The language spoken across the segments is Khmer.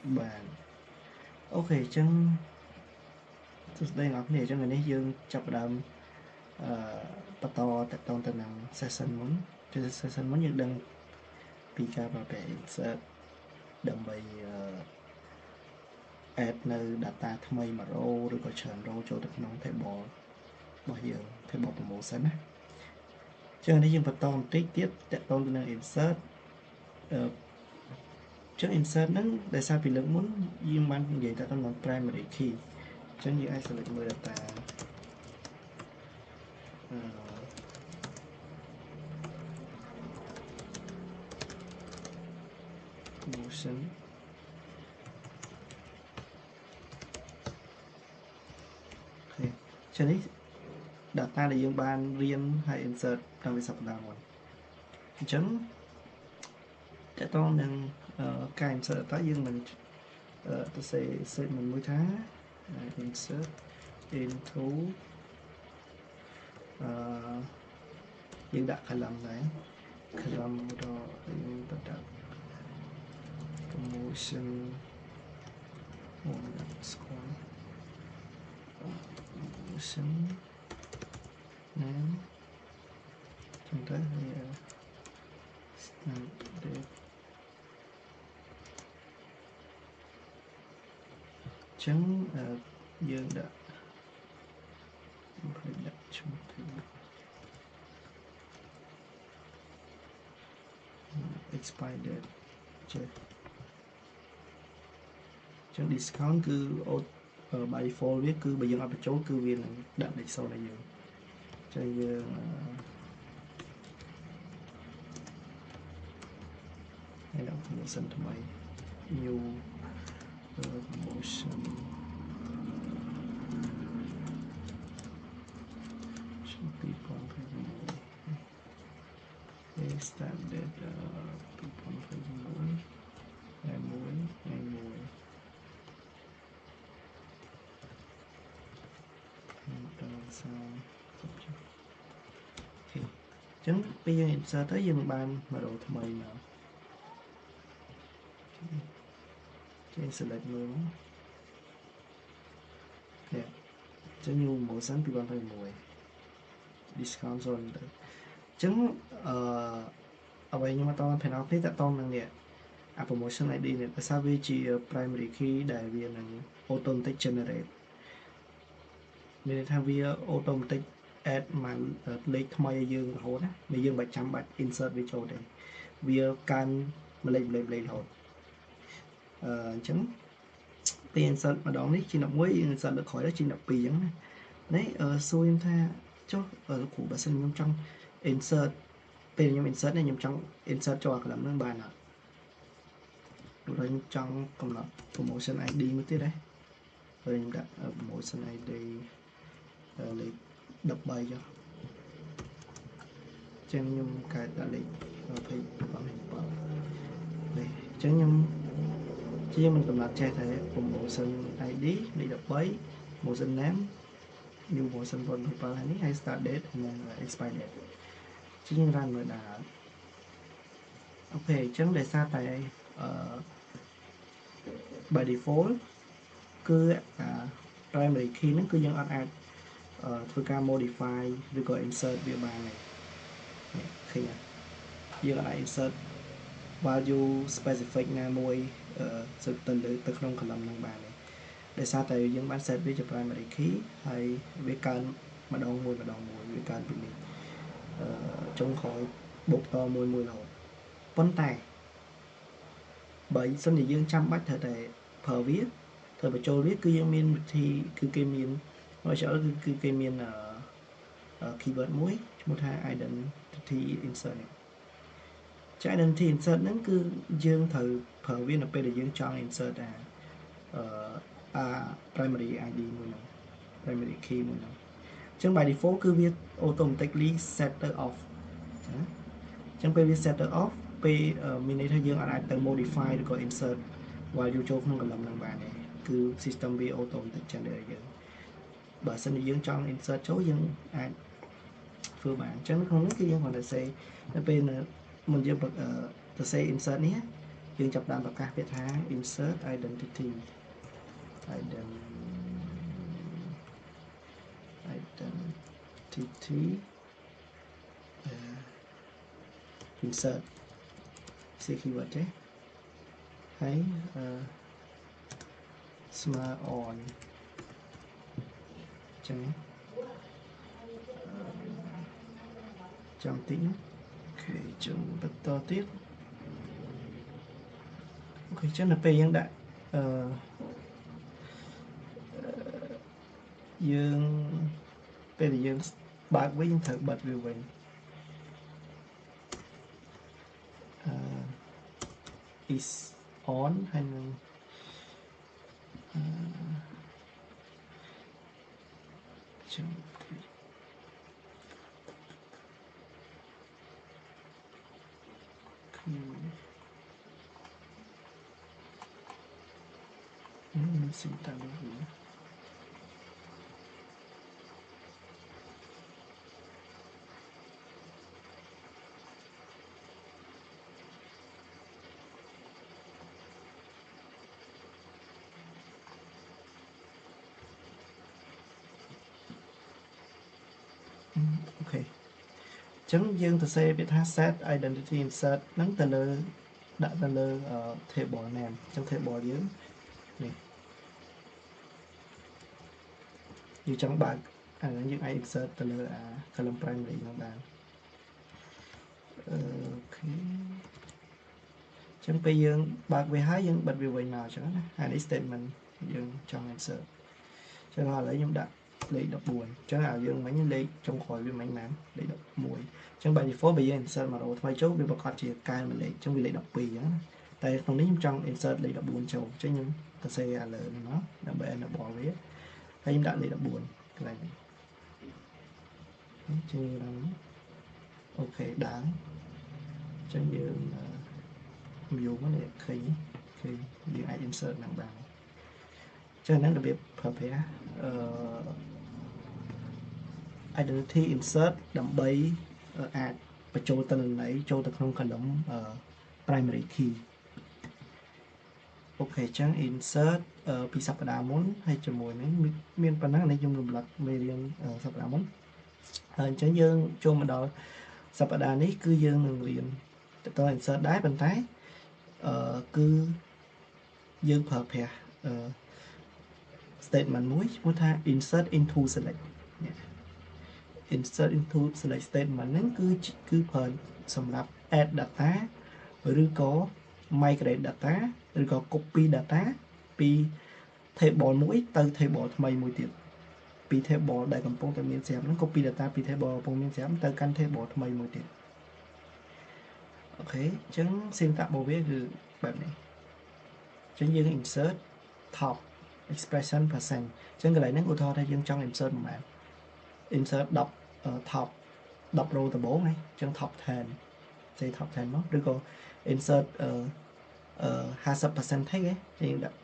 bạn ok chân đây ngọc này cho người này dương chập đầm bắt to tại trong tận năng session muốn trên session muốn những đăng pika và bé sẽ đầm bày add នៅ data ថ្មី1 row ឬក៏ច្រើន row ចូលទៅក្នុង table របស់យើង table promotion ណាចឹងនេះយើងបន្តបន្តិចទៀតតកតងទៅនឹង insert ចឹង insert ហ្នឹងដោយសារពីលើកមុនយើងបាននិយាយតទៅនឹង primary key ចឹងយើងអាច select មើល data promotion ចឹងនេះ data ដែលយើងបានរៀនហើយ insert តាំងពីសប្តាហ៍មុនអញ្ចឹងតកតងនឹងការ insert data យើងមិនទៅសេ statement មួយថា insert into យើងដាក់ column ដែរ column ដល់យើងទៅដាក់ promotion score promotion name ចឹងទៅវា standard ចឹងយើងដាក់ឈ្មោះទៅ expired date ចេះចឹង discount គឺ by default វាគឺបើយើងអត់បញ្ចូលគឺវានឹងដាក់លេខ0ឲ្យយើងចឹងយើងហើយដាក់ promotion ថ្មី new promotion start date 2021 ចឹងពេលយើង insert ទៅយើងបានមករកថ្មីមកចេញ select មើលនេះចឹង new promotion 2021 discount zone ទៅចឹងអ្វីខ្ញុំអត់តបាន panel នេះតកតងនឹងនេះអា promotion ID នេះភាសាវាជា primary key ដែលវានឹង automatic generate មានន័យថាវា automatic add មកលេខថ្មីឲ្យយើងរហូតណាបើយើងមិនចាំបាច់ insert វាចូលទេវាកាន់មួយលេខរហូតអញ្ចឹងពេល insert ម្ដងនេះជា11 insert លើក្រោយទៅជា12អញ្ចឹងណានេះសួរខ្ញុំថាចុះលោកគ្រូបើសិនខ្ញុំចង់ insert ពេលខ្ញុំ insert នេះខ្ញុំចង់ insert ចូលអា column ហ្នឹងបានអត់ព្រោះខ្ញុំចង់កំណត់ promotion ID មួយទៀតដែរពេលខ្ញុំដាក់ promotion ID លេខ13ចុះចឹងខ្ញុំកើតដាក់លេខ27នេះចឹងខ្ញុំជាមិនកំណត់ចេះតែ promotion ID លេខ13 promotion name new promotion 27ហើយនេះហើយ start date និង expire date ជាងរ៉ានមើលដែរអូខេអញ្ចឹងដោយសារតែ by default គឺ primary key ហ្នឹងគឺយើងអត់អាចធ្វើការ modify ឬក៏ insert វាបានទេឃើញយើងអាច insert value specific ណាមួយទៅក្នុង column ហ្នឹងបានទេដោយសារតែយើងបាន set វាជា primary key ហើយវាកើនម្ដងមួយវាកើនពីនេះចុងក្រោយបូកតមួយរហូតប៉ុន្តែបើសិនជាយើងចាំបាច់ត្រូវតែប្រើវាត្រូវបញ្ចូលវាគឺយើងមានវិធីគឺគេមាន HL គឺគេមានkeyword មួយឈ្មោះថា identity insert នេះចា identity insert ហ្នឹងគឺយើងត្រូវប្រើវានៅពេលដែលយើងចង់ insert primary ID មួយហ្នឹង primary key មួយហ្នឹងអញ្ចឹង by default គឺវា automatically set ទៅ off អញ្ចឹងពេលវា set ទៅ off ពេលមានន័យថាយើងអាចទៅ modify ឬក៏ insert value ចូលក្នុង column ហ្នឹងបានទេគឺ system វា automatic generate យើងបើសិនជាយើងចង់ insert ចូលយើងអាចធ្វើបានអញ្ចឹងក្នុងនេះគឺយើងគ្រាន់តែ say នៅពេលមុនយើងទៅ say insert នេះ យើងចាប់តាមប្រកាសពាក្យថា insert identity insert ជា keyword ទេហើយស្មើ on ចឹងចាំតិចណាអូខេចឹងបន្តទៀតអូខេចឹងដល់ពេលយើងដាក់យើងពេលយើងបើកវិញយើងត្រូវបិទវាវិញis on ហើយនឹងចឹងសិនតានេះអូខេចឹងយើងទៅសេពាក្យថា set identity insert ហ្នឹងទៅលើដាក់ទៅលើ table name ចឹង table យើងនេះយើងចង់បើកអាហ្នឹងយើងអាច insert ទៅលើអា column primary ហ្នឹងបានអូខេចឹងពេលយើងបើកវាហើយយើងបិទវាវិញមកចឹងណាអានេះ statement យើងចង់ insert ចឹងឥឡូវខ្ញុំដាក់លេខ14ចឹងឲ្យយើងមិញលេខចុងក្រោយវាមិញបានលេខ11ចឹង by default បើយើង insert មក row ថ្មីចូលវាប្រកាសជាកើនមួយលេខចឹងវាលេខ12ចឹងណាតែក្នុងនេះខ្ញុំចង់ insert លេខ14ចូលចឹងខ្ញុំទៅសេអាលើនេះមកដើម្បី enable វាហើយខ្ញុំដាក់លេខ14កន្លែងនេះចឹងយើងអូខេដើមចឹងយើងview មកនេះឃើញយើងអាច insert នឹងបានចឹងហ្នឹងរបៀបប្រើប្រាស់identity insert ដើម្បីអាចបញ្ចូលទិន្នន័យចូលទៅក្នុង column primary key អូខេចឹង insert ពីសប្តាហ៍មុនហើយជាមួយនេះមានប៉ុណ្ណឹងនេះខ្ញុំរំលឹកមេរៀនសប្តាហ៍មុនហើយអញ្ចឹងយើងចូលមកដល់សប្តាហ៍នេះគឺយើងនឹងរៀនទៅ insert ដែរប៉ុន្តែគឺយើងប្រើប្រាស់statement មួយឈ្មោះថា insert into select insert into select statement ហ្នឹងគឺប្រើសម្រាប់ add data ឬក៏ migrate data ឬក៏ copy data ពី table មួយទៅ table ថ្មីមួយទៀតពី table ដែលកំពុងតែមានស្រាប់ហ្នឹង copy data ពី table កំពុងមានស្រាប់ទៅកាន់ table ថ្មីមួយទៀតអូខេអញ្ចឹង syntax របស់វាគឺបែបនេះអញ្ចឹងយើង insert top expression percent អញ្ចឹងកន្លែងហ្នឹងឧទាហរណ៍ថាយើងចង់ insert ប៉ុន្មាន insert 10 top 10 row ដំបូងហ្នឹងអញ្ចឹង top 10ចេញ top 10មកឬក៏ insert 50% text ឯងយើងដាក់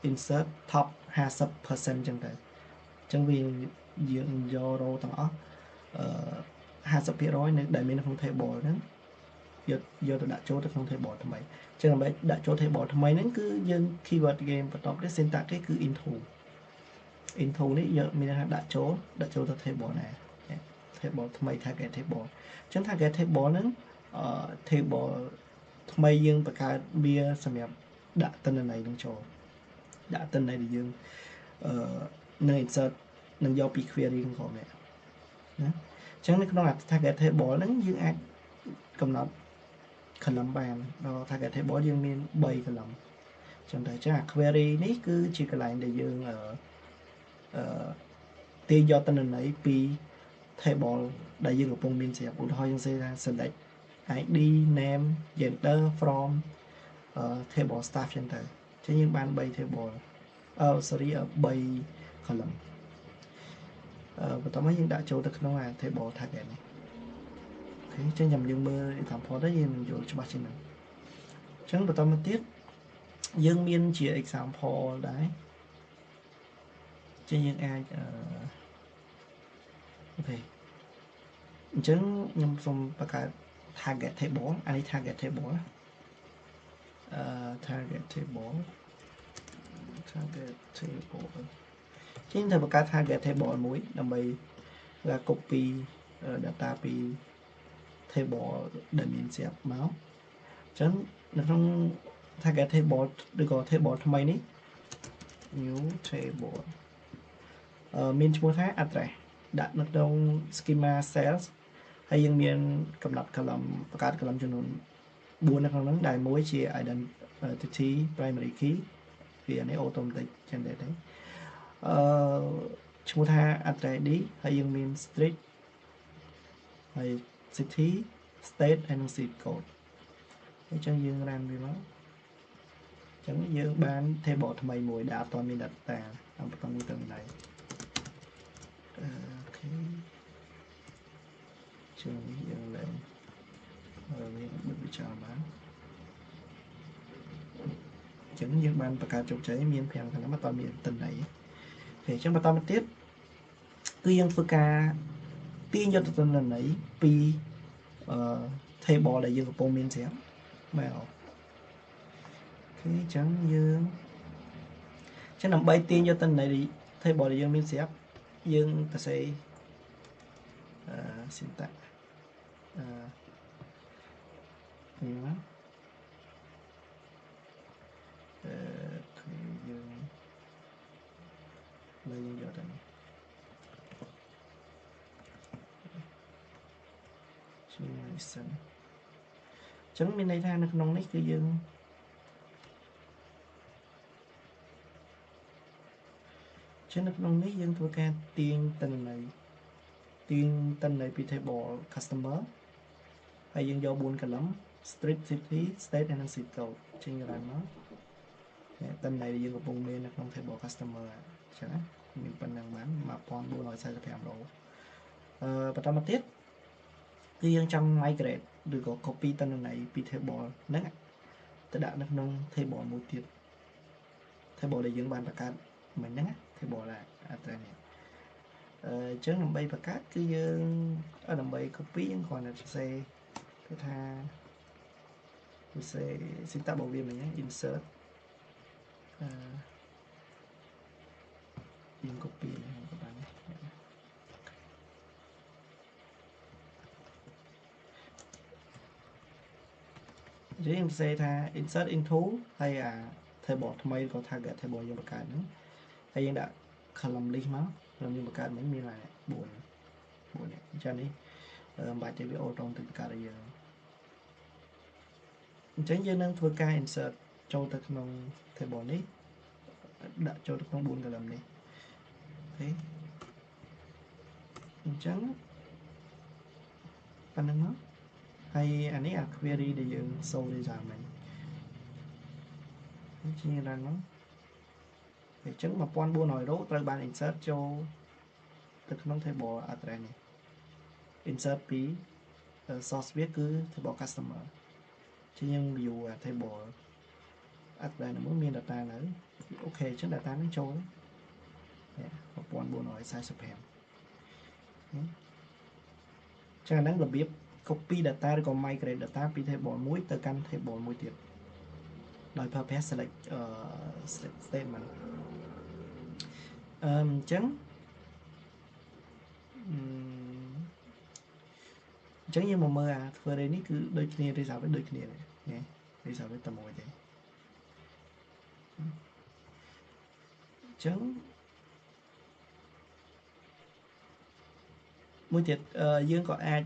insert top 50% អញ្ចឹងទៅអញ្ចឹងវាយើងយក row ទាំងអស់50% នៅដែលមានក្នុង table ហ្នឹងយកទៅដាក់ចូលទៅក្នុង table ថ្មីអញ្ចឹងដើម្បីដាក់ចូល table ថ្មីហ្នឹងគឺយើង keyword game បន្ទាប់ទៀត syntax គេគឺ into នេះយកមានន័យថាដាក់ចូលទៅ table ណា table ថ្មី target table អញ្ចឹង target table ហ្នឹងtable ថ្មីយើងបង្កើតវាសម្រាប់ដាក់ទិន្នន័យនឹងចូលដាក់ទិន្នន័យដែលយើងនឹង insert នឹងយកពី query នឹងក្រោមនេះណាអញ្ចឹងនៅក្នុង target table ហ្នឹងយើងអាចកំណត់ column បានដល់ target table យើងមាន3 column ចឹងតែចា query នេះគឺជាកន្លែងដែលយើងទាញយកទិន្នន័យពី table ដែលយើងកំពុងមានស្រាប់ឧទាហរណ៍យើងសេថា select ID name gender from table staff ចឹងទៅអញ្ចឹងយើងបាន3 table 3 column បន្តមកយើងដាក់ចូលទៅក្នុង table target នេះអូខេអញ្ចឹងចាំយើងមើល example ទៅយើងនឹងយល់ច្បាស់ជាងហ្នឹងអញ្ចឹងបន្តមកទៀតយើងមានជា example ដែរអញ្ចឹងយើងអាចអូខេអញ្ចឹងខ្ញុំសូមបង្កើត target table អានេះ target table target table ជាងធ្វើបង្កើត target table មួយដើម្បី copy data ពី table ដែលមានស្រាប់មកអញ្ចឹងនៅក្នុង target table ឬក៏ table ថ្មីនេះ new table មានឈ្មោះថា address ដាក់នៅក្នុង schema cells ហើយយើងមានកំណត់ column បង្កើត column ចំនួន 4 នៅក្នុងហ្នឹងដែលមួយជា identity primary key វានេះ automatic generate ឈ្មោះថា address ID ហើយយើងមាន street ហើយ city state ហើយនិង zip code អញ្ចឹងយើង run វាមកអញ្ចឹងយើងបាន table ថ្មីមួយដែលអត់ទាន់មាន data អំពីមួយទៅណៃអូខេចឹងយើងឡើងមានបិទវាចោលបានអញ្ចឹងយើងបានបង្កើតជោគជ័យមាន5ខាងអត់ទាន់មាន data អូខេអញ្ចឹងបន្តមកទៀតគឺយើងធ្វើការទាញយកទិន្នន័យពី table ដែលយើងកំពុងមានស្រាប់មកអូខេអញ្ចឹងយើងដើម្បីទាញយកទិន្នន័យ table ដែលយើងមានស្រាប់យើងសរសេរsyntax នេះមកយើងលើយើងយកទៅនេះជាសិនអញ្ចឹងមានន័យថានៅក្នុងនេះគឺយើងនៅក្នុងនេះយើងធ្វើការទាញទិន្នន័យពី table customer ហើយយើងយក 4 column street city state និង zip code ចេញរ៉ានមកទិន្នន័យដែលយើងកំពុងមាននៅក្នុង table customer អញ្ចឹងមានប៉ុណ្ណឹងបាន 1445 row បន្តមកទៀតគឺយើងចង់ migrate ឬក៏ copy ទិន្នន័យពី table ហ្នឹងទៅដាក់នៅក្នុង table មួយទៀត table ដែលយើងបានបង្កើតមិញហ្នឹង table address នេះអញ្ចឹងដើម្បីបង្កើតគឺយើងដើម្បី copy យើងគ្រាន់តែសរសេរគឺថាsyntax របស់វាមិញហ្នឹង insert យើង copy ក៏បានយើងសរសេរថា insert into ហើយអា table ថ្មីក៏ target table យើងបង្កើតហ្នឹងហើយយើងដាក់ column list មកខ្ញុំបង្កើតមិញមាន4នេះអញ្ចឹងនេះមិនបាច់ទេវា auto ទៅបង្កើតឲ្យយើងអញ្ចឹងយើងនឹងធ្វើការ insert ចូលទៅក្នុង table នេះដាក់ចូលទៅក្នុង 4 column នេះអូខេអញ្ចឹងប៉ុណ្្នឹងមកហើយអានេះអា query ដែលយើង show result មិញអញ្ចឹងឡើងមកអញ្ចឹង 1400 row ត្រូវបាន insert ចូលទៅក្នុង table address នេះ insert ពី source វាគឺ table customer ជាយើង view table address នោះមាន data នៅអូខេអញ្ចឹង data នឹងចូល1445ចឹងអាហ្នឹងរបៀប copy data ឬក៏ migrate data ពី table មួយទៅកាន់ table មួយទៀតដោយប្រើប្រាស់ select statement អញ្ចឹងយើងមកមើលអាធ្វើនេះគឺដូចគ្នា result វាដូចគ្នានេះ result វាតែមួយទេអញ្ចឹងមួយទៀតយើងក៏អាច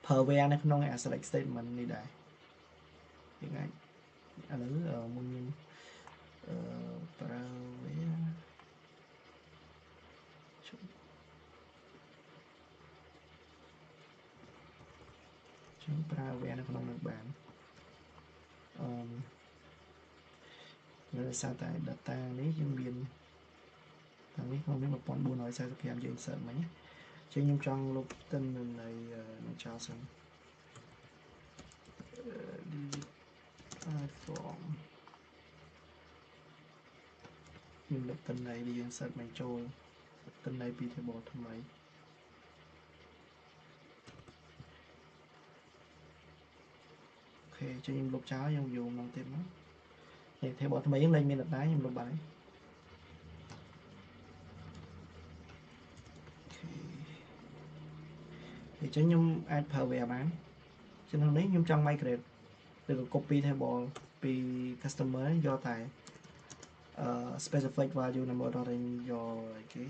ប្រើ where នៅក្នុង select statement នេះដែរយើងអាចឥឡូវមុនយើងប្រើ where ចឹងប្រើ where នៅក្នុងនឹងបានដោយសារតែ data នេះយើងមានខាងនេះក្នុងនេះ1445យើង insert មិញចឹងខ្ញុំចង់លុបទិន្នន័យនឹងចោលសិនdelete from ខ្ញុំលុបទិន្នន័យដែលយើង insert មិញចូលទិន្នន័យពី table ថ្មីអូខ cho em lục cháo em dùng bằng tiền nó thì theo bỏ mấy lên miền đất đá em lục bài thì cho nhung ai phờ về bán cho nên đấy nhung trong Minecraft được copy theo bộ pi customer do tại specific value number đó là do cái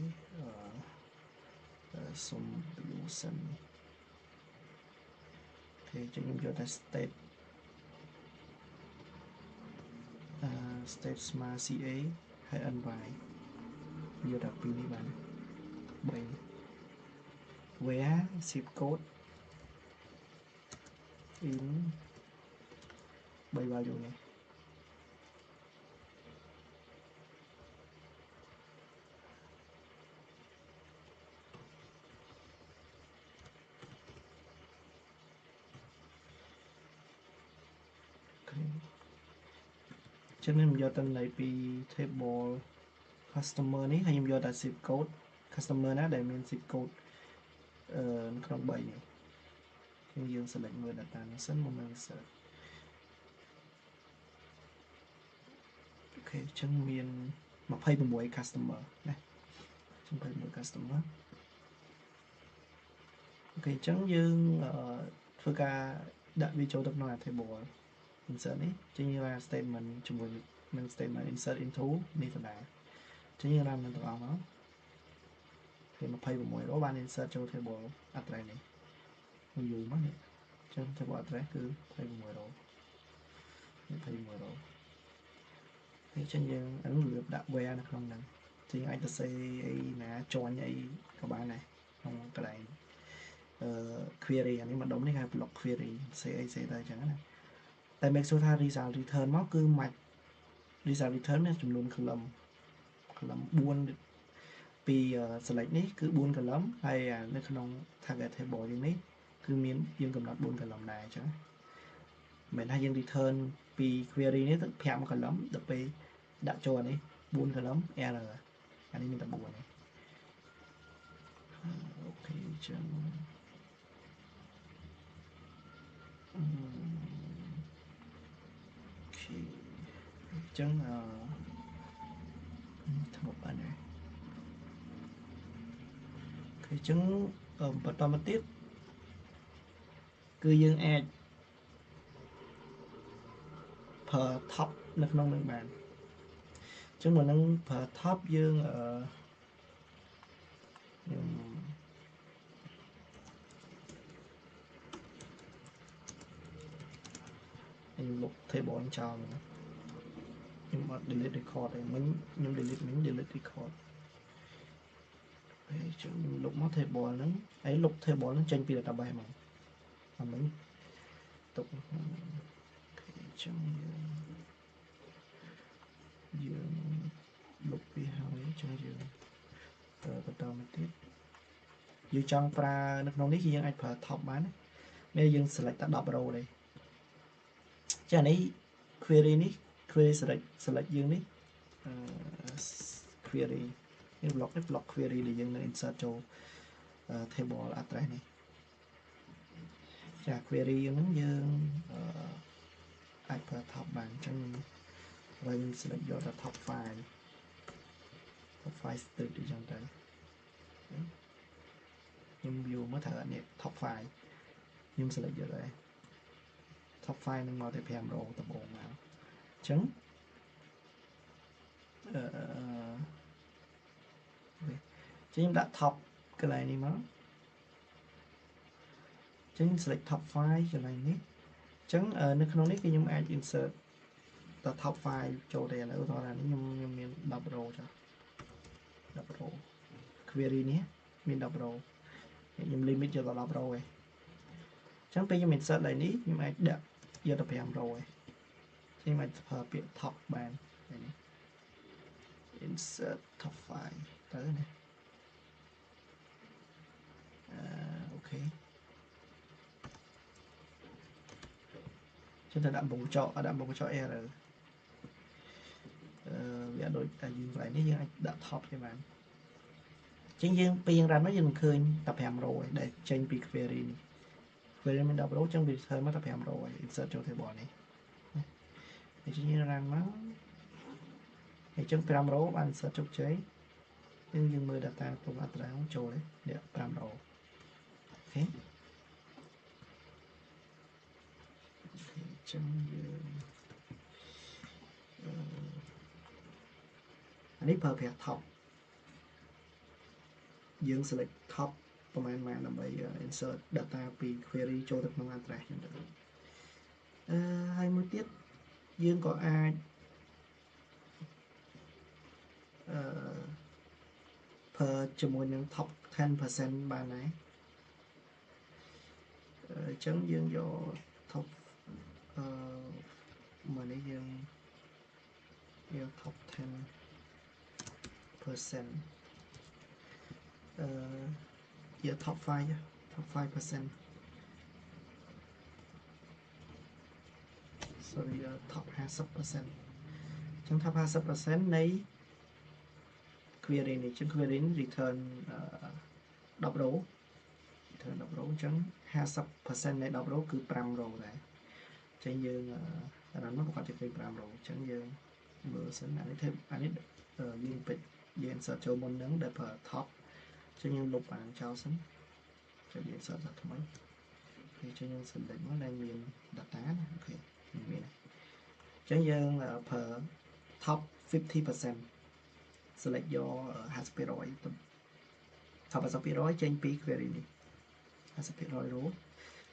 solution thì cho nhung do tại state state smart ca hay ăn bài do đặc pi đi bạn bảy where zip code in bảy value này cho nên mình do tên này pi table customer này hay do tại zip code customer nó để mình zip code không bảy này nhưng dương select người data nó sẵn một mình sẽ ok chân miền mà pay một mỗi customer này chân pay một customer ok chân dương phương ca đã vi châu tập nói table insert này chân như là statement chung với mình statement insert into đi phần này chân như là mình tự nó thì mà pay một mỗi đó bạn insert cho table address này mình dùng mất này chân table address cứ pay một mỗi đó pay một mỗi đó thì chân dương ấn lượt đặt where nó không nè thì anh ta sẽ nè cho anh ấy các bạn này không cái này query anh ấy mà đóng đến hai block query sẽ đây chẳng này tại make số tha result return nó cứ mạch result return này chúng luôn column buôn vì select này cứ buôn column hay nó không target table như này cứ miếng dương cầm đặt buôn column này chứ mình hay dương return vì query này tức phèm một column được về đã cho anh ấy buôn column r anh ấy mình tập buồn này ok chân ok chân một bạn này cái chân bật to một tiếp cứ dương add per top nó không được bàn chân mà nâng per top dương anh lục thấy bọn chào nữa nhưng mà delete record này mình delete record đấy chứ lục mất thấy bọn nó ấy lục thấy bọn nó trên pin là bài mà mình tục trong dương lục đi hỏi trong dương bắt đầu một tiếp dương trong pra nó này khi dương anh phải top bán bây giờ dương select ta đọc rồi đây cho này query này query select dương này query cái block query để dương insert cho table address này trả query nó dương top bán trong và dương select vô là top file từ đi trong đây nhưng view mới thở này top file nhưng select vô đây top file nó màu đẹp rồi tập bộ nào chấm chứ đã top cái này đi mà chứ select top file cái này nhé chấm nó không biết cái nhưng ai insert the top file cho đây là thôi là nhưng mình đọc rồi query nhé mình đọc rồi nhưng limit cho ta đọc rồi chẳng bây giờ mình set lại ní nhưng mà đã giờ tập làm rồi nhưng mà hợp biệt top bàn insert top file tới này ok chúng ta đã bổ cho error giả đổi ta dừng lại nếu như anh đã top cho bạn chính dương bây giờ ra nó dừng khơi tập làm rồi để change big query query មាន10 row ចឹងវា return មកតែ5 row ហើយ insert ចូល table នេះហើយជាង run មកហើយចឹង5 row បាន insert ជោគជ័យយើងមើល data ក្នុងអត្រាចូលនេះ5 row អូខេចឹងយើងអានេះប្រើប្រាស់ top យើង select top ប្រហែលដើម្បី insert data ពី query ចូលទៅក្នុង address ហ្នឹងទៅហើយមួយទៀតយើងក៏អាចប្រើជាមួយនឹង top 10% បានដែរអញ្ចឹងយើងយក top មកនេះយើងយក top 10% យក top 5% sorry top 50% ចឹង top 50% នៃ query នេះចឹង query នេះ return 10 row return 10 row ចឹង 50% នៃ 10 row គឺ 5 row ដែរចឹងយើងអានោះប្រកាសជាឃើញ5 row ចឹងយើងមើលសិនអានេះយើងពេចយើង insert ចូលមុនហ្នឹងដែលប្រើ top ចឹងយើងលុបអាចោលសិនចឹងយើង insert ដល់ថ្មីហើយចឹងយើង select មកដែលមាន data ណាអូខេមានចឹងយើងប្រើ top 50% select យក 50% top 50%ចេញពី query នេះ 50% row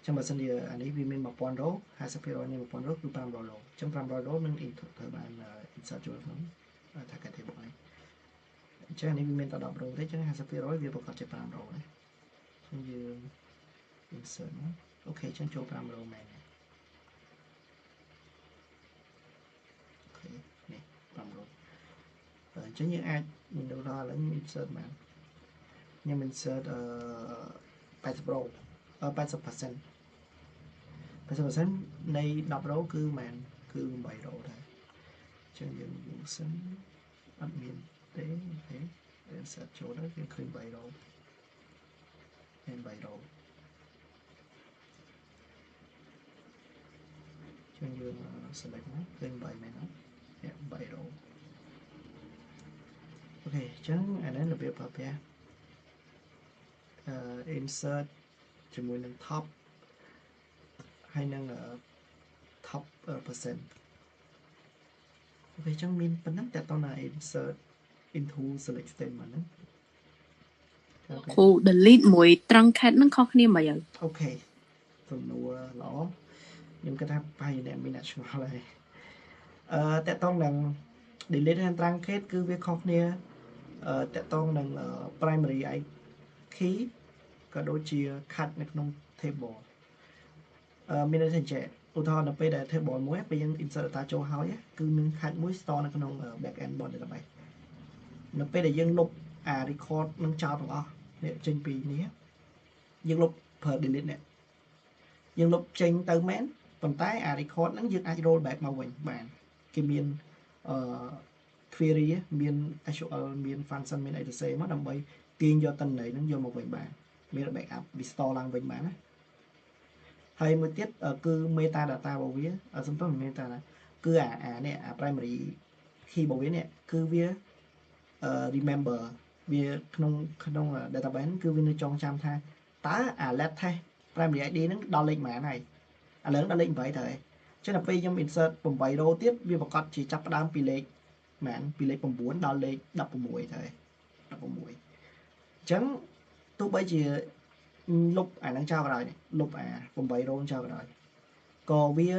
ចឹងបើសិនជាអានេះវាមាន1000 row 50% នៃ1000 row គឺ500 row ចឹង500 row នឹង input ត្រូវបាន insert ចូលក្នុង target table នេះអញ្ចឹងនេះវាមានតែ10 row ទេចឹង 50% វាប្រកាសជា5 row ដែរចឹងយើង insert មកអូខេចឹងចូល5 row មែនអូខេនេះ5 row អញ្ចឹងយើងអាចមានដូចថាឥឡូវខ្ញុំ insert បានខ្ញុំ insert 80 row 80% 80% នៃ10 row គឺមែនគឺ8 row ដែរអញ្ចឹងយើងយូរសិនអត់មានទេអូខេ insert ចូលដល់វាឃើញ3 row មាន3 row ចឹងយើង select មកឃើញ3មែនអត់3 row អូខេចឹងអានេះរបៀបប្រើប្រាស់ insert ជាមួយនឹង top ហើយនឹង top percent អូខេចឹងមានប៉ុណ្ណឹងតើតើណា insert into select statement ហ្នឹងគ្រូ delete មួយ truncated ហ្នឹងខុសគ្នាមិនអីអូខេទំនួលល្អខ្ញុំគិតថាប្រហែលអ្នកមានអ្នកឆ្ងល់ហើយតើតើនឹង delete ហើយ truncated គឺវាខុសគ្នាតើតើនឹង primary key ក៏ដូចជា cut នៅក្នុង table មានន័យថាចេះឧទាហរណ៍នៅពេលដែល table មួយពេលយើង insert data ចូលហើយគឺមាន cut មួយ store នៅក្នុង back end របស់ database នៅពេលដែលយើងលុបអា record នឹងចោលទាំងអស់នេះចេញពីនេះយើងលុបប្រើ delete នេះយើងលុបចេញទៅមែនប៉ុន្តែអា record ហ្នឹងយើងអាច roll back មកវិញបានគេមានquery មាន SQL មាន function មានអីទៅផ្សេងមកដើម្បីទាញយកតន្ន័យហ្នឹងយកមកវិញបានមាន backup restore ឡើងវិញបានណាហើយមួយទៀតគឺ meta data របស់វាសំដៅ meta គឺអានេះអា primary key របស់វានេះគឺវាremember វាក្នុង database គឺវានៅចងចាំថាតើអា let test primary ID ហ្នឹងដល់លេខប៉ុន្មានហើយឥឡូវដល់លេខ8ទៅហើយអញ្ចឹងដល់ពេលខ្ញុំ insert 8 row ទៀតវាប្រកាសជាចាប់ផ្ដើមពីលេខប៉ុន្មានពីលេខ9ដល់លេខ16ទៅហើយ16អញ្ចឹងទោះបីជាលុបអាហ្នឹងចោលក៏ដោយលុបអា8 row ចោលក៏ដោយក៏វា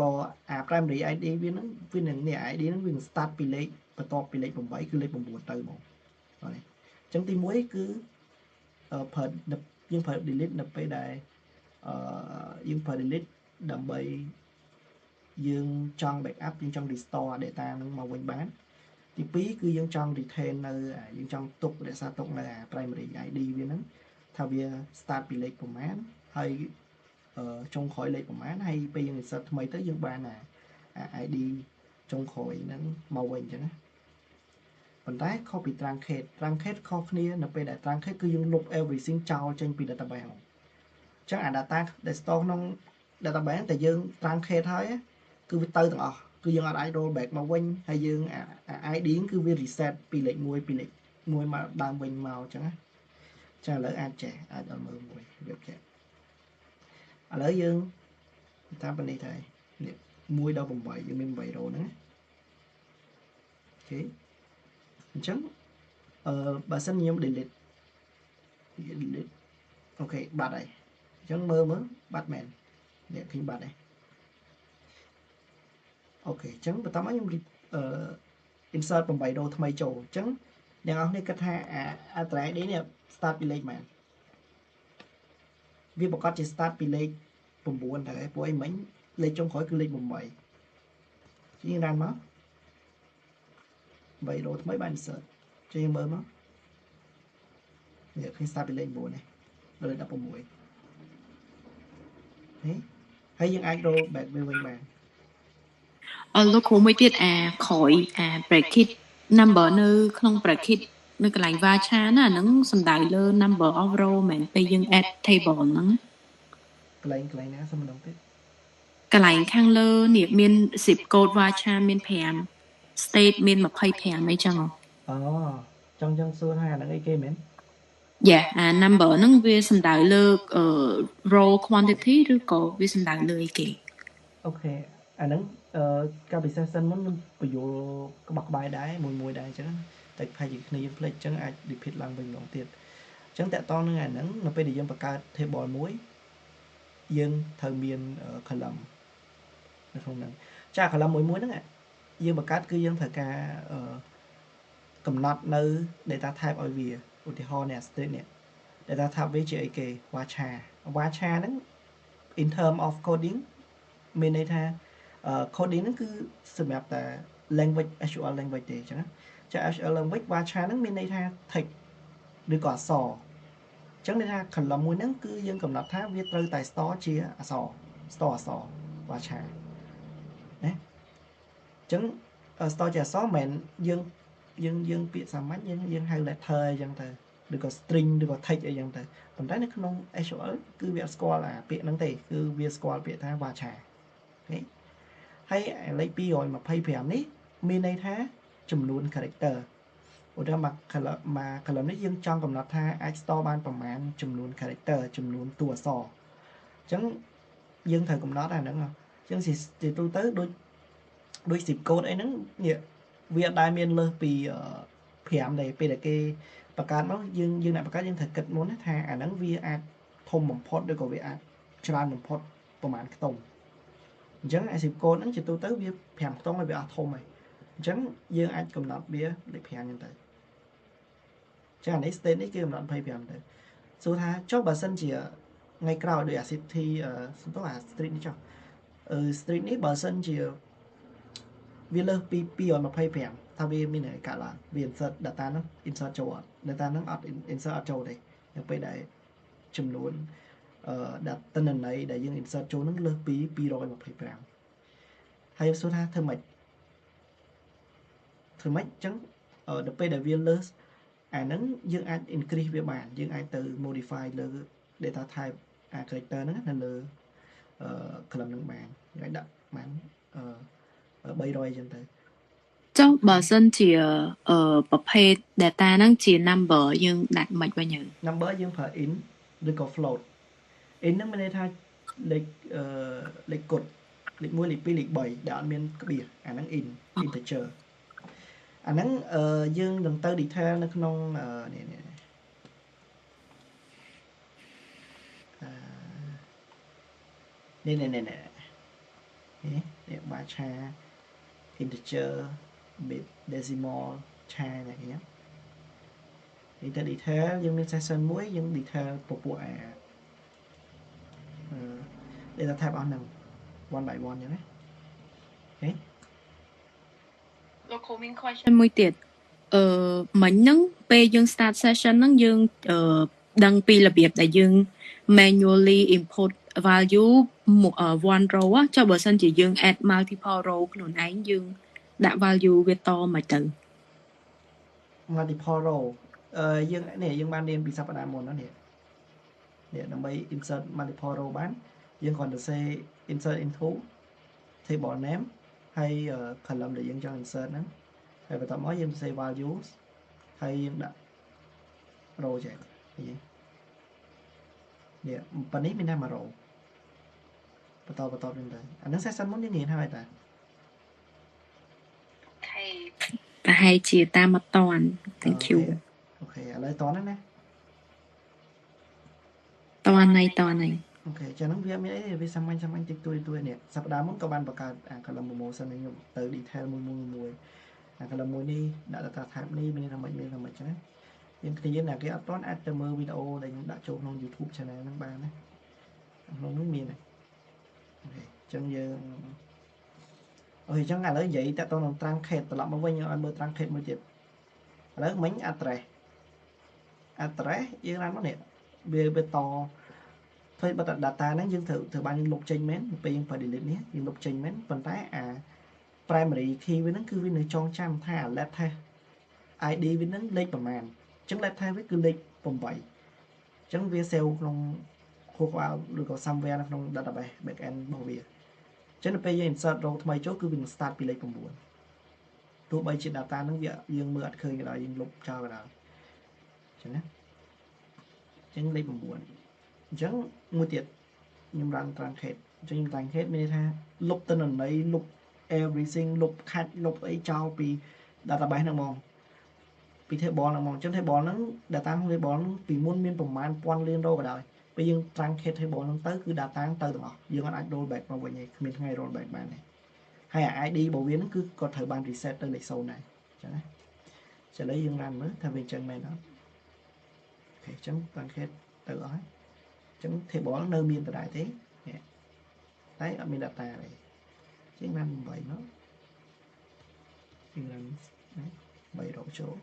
ក៏អា primary ID វានឹងវានឹងនេះ ID ហ្នឹងវានឹង start ពីលេខបន្ទាប់ពីលេខ8គឺលេខ9ទៅហ្មងបាទអញ្ចឹងទី1គឺប្រើយើងប្រើ delete នៅពេលដែលយើងប្រើ delete ដើម្បីយើងចង់ backup យើងចង់ restore data ហ្នឹងមកវិញបានទី2គឺយើងចង់ retain នៅយើងចង់ទុករក្សាទុកនៅអា primary ID វាហ្នឹងថាវា start ពីលេខប្រមាណហើយចុងក្រោយលេខប្រមាណហើយពេលយើង insert ថ្មីទៅយើងបានអា ID ចុងក្រោយហ្នឹងមកវិញអញ្ចឹងណាប៉ុន្តែខុសពី truncated ខុសគ្នានៅពេលដែល truncated គឺយើងលុប everything ចោលចេញពី database ហ្នឹង ចឹងអា data ដែល store ក្នុង database តែយើង truncate ហើយគឺវាទៅទាំងអស់គឺយើងអត់អាច roll back មកវិញហើយយើងអា ID គឺវា reset ពីលេខ1ពីលេខ1មកដើមវិញមកចឹងណាចឹងឥឡូវអាចចេះអាចដល់មើលមួយវាចេះឥឡូវយើងតាមប៉ុណ្នេះទៅនេះ1ដល់8យើងមាន8 row ហ្នឹងណាអូខេអញ្ចឹងបើសិនខ្ញុំ delete អូខេបាត់ហើយអញ្ចឹងមើលបាត់មែននេះឃើញបាត់ហើយអូខេអញ្ចឹងបន្តមកខ្ញុំinsert 8 row ថ្មីចូលអញ្ចឹងអ្នកនរគ្នាគិតថាអា try ID នេះ start ពីលេខម៉ានវាប្រកាសជា start ពីលេខ9ទៅហើយពួកអីមិញលេខចុងក្រោយគឺលេខ8ជាងរានមក8 row ថ្មីបាន insert ជាងមើលមកនេះឃើញ start ពីលេខ9នេះដល់លេខ16នេះហើយយើងអាច roll back វាវិញបានលោកគ្រូមួយទៀតអាក្រោយអា bracket number នៅក្នុង bracket នៅកន្លែង varchar ណាហ្នឹងសំដៅលើ number of row មែនពេលយើង add table ហ្នឹងកន្លែងណាសំដងទៀតកន្លែងខាងលើនេះមាន zip code varchar មាន5 state មាន25អីចឹងអូចង់សួរថាអាហ្នឹងអីគេមែនអា number ហ្នឹងវាសំដៅលើ row quantity ឬក៏វាសំដៅលើអីគេអូខេអាហ្នឹងកាលពី session មុនខ្ញុំបញ្យល់ក្បោះក្បាយដែរមួយដែរអញ្ចឹងតែប្រហែលជាគ្នាយើងភ្លេចអញ្ចឹងអាច repeat ឡើងវិញម្ដងទៀតអញ្ចឹងតកតងនឹងអាហ្នឹងនៅពេលដែលយើងបង្កើត table មួយយើងត្រូវមាន column នៅក្នុងហ្នឹងចា column មួយហ្នឹងយើងបង្កើតគឺយើងត្រូវការកំណត់នៅ data type ឲ្យវាឧទាហរណ៍នេះ string នេះ data type វាជាអីគេ varchar ហ្នឹង in term of coding មានន័យថា coding ហ្នឹងគឺសម្រាប់តែ language SQL language ទេអញ្ចឹងចា SQL language varchar ហ្នឹងមានន័យថា text ឬក៏អក្សរអញ្ចឹងន័យថា column មួយហ្នឹងគឺយើងកំណត់ថាវាត្រូវតែ store ជាអក្សរ store អក្សរ varchar ណាអញ្ចឹង store ជាអក្សរមិនយើងពាក្យសាមញ្ញយើងហៅ letter អញ្ចឹងទៅឬក៏ string ឬក៏ text អីចឹងទៅប៉ុន្តែនៅក្នុង SQL គឺវាអត់ស្គាល់អាពាក្យហ្នឹងទេគឺវាស្គាល់ពាក្យថា varchar អូខេហើយលេខ225នេះមានន័យថាចំនួន character ឧទាហរណ៍មក column នេះយើងចង់កំណត់ថាអាច store បានប្រមាណចំនួន character ចំនួនតួអក្សរអញ្ចឹងយើងត្រូវកំណត់អាហ្នឹងអញ្ចឹងជាទូទៅដូច zip code អីហ្នឹងវាអត់ដែលមានលើសពី5ដែរពេលដែលគេបង្កើតមកយើងអ្នកបង្កើតយើងត្រូវគិតមុនថាអាហ្នឹងវាអាចធំបំផុតឬក៏វាអាចច្រើនបំផុតប្រហែលខ្ទង់អញ្ចឹង zip code ហ្នឹងជាទូទៅវា5ខ្ទង់ហើយវាអស់ធំហើយអញ្ចឹងយើងអាចកំណត់វាលេខ5អញ្ចឹងទៅចានេះ state នេះគឺកំណត់25ទៅសួរថាចុះបើសិនជាថ្ងៃក្រោយដោយអា city សំដៅអា street នេះចុះstreet នេះបើសិនជាវាលើសពី225ថាវាមានអីកើតឡើងវា insert data ហ្នឹង insert ចូលអត់ data ហ្នឹងអត់ insert អត់ចូលទេនៅពេលដែលចំនួនdata ន័យដែលយើង insert ចូលហ្នឹងលើសពី225ហើយសួរថាធ្វើម៉េចអញ្ចឹងដល់ពេលដែលវាលើសអាហ្នឹងយើងអាច increase វាបានយើងអាចទៅ modify លើ data type character ហ្នឹងនៅលើ column ហ្នឹងបានយើងអាចដាក់បាន300អញ្ចឹងទៅចុះបើសិនជាប្រភេទ data ហ្នឹងជា number យើងដាក់មិនវិញទៅ number យើងប្រើ int ឬក៏ float int ហ្នឹងមានន័យថាលេខគត់លេខ1លេខ2លេខ3ដែលអត់មានក្បៀសអាហ្នឹង integer អាហ្នឹងយើងនឹងទៅ detail នៅក្នុងនេះvarchar integer bit decimal char này nhé detail យើងមាន session មួយយើង detail ពពួកអាdata type អស់ហ្នឹង one by one អញ្ចឹងណាអូខេលោកគ្រូមាន question មួយទៀតមិញហ្នឹងពេលយើង start session ហ្នឹងយើងដឹងពីរបៀបដែលយើង manually input value one row ចុះបើសិនជាយើង add multiple row ខ្លួនឯងយើងដាក់ value វាតមកទៅ multiple row យើងបានរៀនពីសប្តាហ៍មុនហ្នឹងនេះ nè nằm bay insert multiple row bán dương còn được say insert into table name hay column để dương cho insert đó hay bài tập mới dương say values hay đặt row chạy gì nè phầnนี้mình đang mà row bắt đầu bên đây anh nó sẽ sẵn muốn những gì hai ta ប្រហែលជាតាមអត់តាន់ thank you អូខេឥឡូវតន់ណា តន់ណៃ អូខេចឹងវាមានអីវាសាមញ្ញតិចតួចនេះសប្តាហ៍មុនក៏បានបង្កើតអា column promotion នេះខ្ញុំទៅ detail មួយអា column មួយនេះដាក់ data type នេះមានថាម៉េចចឹងណាយើងគ្នាណាគេអត់ទាន់អាចទៅមើលវីដេអូដែលខ្ញុំដាក់ចូលក្នុង YouTube channel ហ្នឹងបានណាក្នុងនោះមានអូខេចឹងយើងអូខេចឹងឥឡូវនិយាយតាក់ទងនឹង truncated ត្រឡប់មកវិញឲ្យមើល truncated មួយទៀតឥឡូវមិញ address យើងឡើងមកនេះវាតធ្វើបើ data ហ្នឹងយើងត្រូវបានយើងលុបចេញមែនពេលយើងបើ delete នេះយើងលុបចេញមែនប៉ុន្តែអា primary key វាហ្នឹងគឺវានៅចងចាំថា let test ID វាហ្នឹងលេខប្រមាណអញ្ចឹង let test វាគឺលេខ8អញ្ចឹងវា save ក្នុង cloud ឬក៏ somewhere នៅក្នុង database backend របស់វាអញ្ចឹងពេលយើង insert row ថ្មីចូលគឺវានឹង start ពីលេខ9ទោះបីជា data ហ្នឹងវាយើងមើលអត់ឃើញក៏ដោយយើងលុបចោលក៏ដោយអញ្ចឹងណាអញ្ចឹងលេខ9អញ្ចឹងមួយទៀតខ្ញុំ run truncate អញ្ចឹង truncate មានន័យថាលុបទិន្នន័យលុប everything លុបខាត់លុបអីចោលពី database ហ្នឹងហ្មងពី table ហ្នឹងហ្មងអញ្ចឹង table ហ្នឹង data ក្នុង table ហ្នឹងពីមុនមានប្រមាណពាន់លានរោក៏ដោយពេលយើង truncate table ហ្នឹងទៅគឺ data ហ្នឹងទៅទាំងអស់យើងអត់អាច roll back មកវិញទេគ្មានថ្ងៃ roll back បានទេហើយអា ID របស់វាហ្នឹងគឺគាត់ត្រូវបាន reset ទៅលេខ0ដែរអញ្ចឹងណាឥឡូវយើង run មើលថាវាអញ្ចឹងមែនអត់អូខេអញ្ចឹង truncate ទៅអស់ហើយអញ្ចឹង table នៅមានដដែលទេតែអត់មាន data ទេជាង run 8មកជាង run 3រកចូល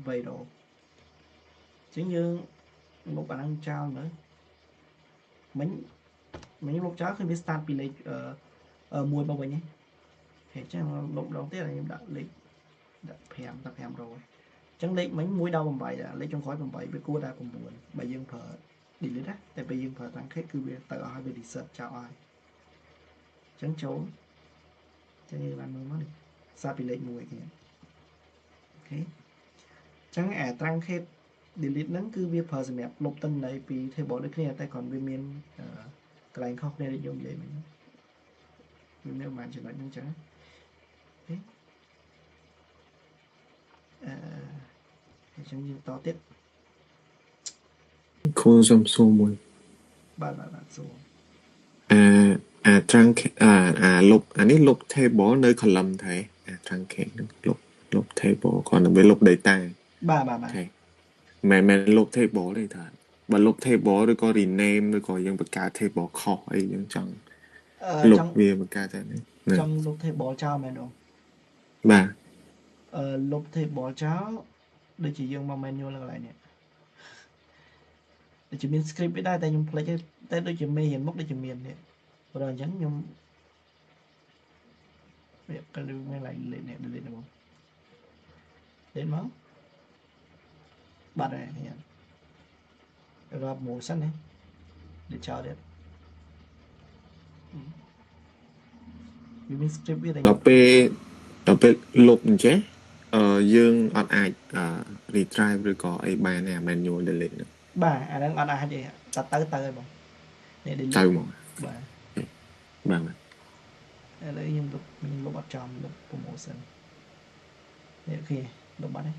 3រកអញ្ចឹងយើងលុបអាហ្នឹងចោលមើលមិញលុបចោលគឺវា start ពីលេខ1មកវិញហ្នឹងហើយអញ្ចឹងលុបដងទៀតខ្ញុំដាក់លេខដាក់5រកអញ្ចឹងលេខមិញ1ដល់8លេខចុងក្រោយ8វាគួរតែ9បើយើងប្រើ delete ណាតែពេលយើងប្រើ truncate គឺវាទៅអស់ហើយវា reset ចោលអស់ហើយអញ្ចឹងចូលអញ្ចឹងយើងបានមើលមកនេះសាពីលេខ1គ្នាអូខេអញ្ចឹងអា truncate delete ហ្នឹងគឺវាប្រើសម្រាប់លុបទិន្នន័យពី table ដូចគ្នាតែគ្រាន់វាមានកន្លែងខុសគ្នាដូចខ្ញុំនិយាយមិញវាមានប្រហែលចំណុចហ្នឹងអញ្ចឹងអញ្ចឹងយើងតទៀតគ្រូសុំសួរមួយបាទសួរtruncate លុបអានេះលុប table នៅ column ថែtruncate ហ្នឹងលុប table គ្រាន់តែវាលុប data បាទមិនលុប table ទេថាបើលុប table ឬក៏ rename ឬក៏យើងបង្កើត table ខុសអីយើងចង់លុបវាបង្កើតតែនេះចង់លុប table ចោលមែនទេបាទលុប table ចោលដូចជាយើងមក manual នៅកន្លែងនេះដូចជាមាន script វាដែរតែខ្ញុំភ្លេចតែដូចជាមេរៀនមុខដូចជាមាននេះព្រោះអញ្ចឹងខ្ញុំវាក៏លើមានឡើង delete នេះdelete មកdelete មកបាត់ហើយនេះរាប់មួយសិនណាដូចចោលទៀតវាមាន script វាតែដល់ពេលលុបអញ្ចឹងយើងអត់អាច retrieve ឬក៏អីបានទេ manual delete ហ្នឹងបាទអាហ្នឹងអត់អាចទេតែទៅហើយបងនេះ delete ទៅមកបាទឥឡូវខ្ញុំលុបអត់ចំលុប promotion នេះគេលុបបាត់ហើយ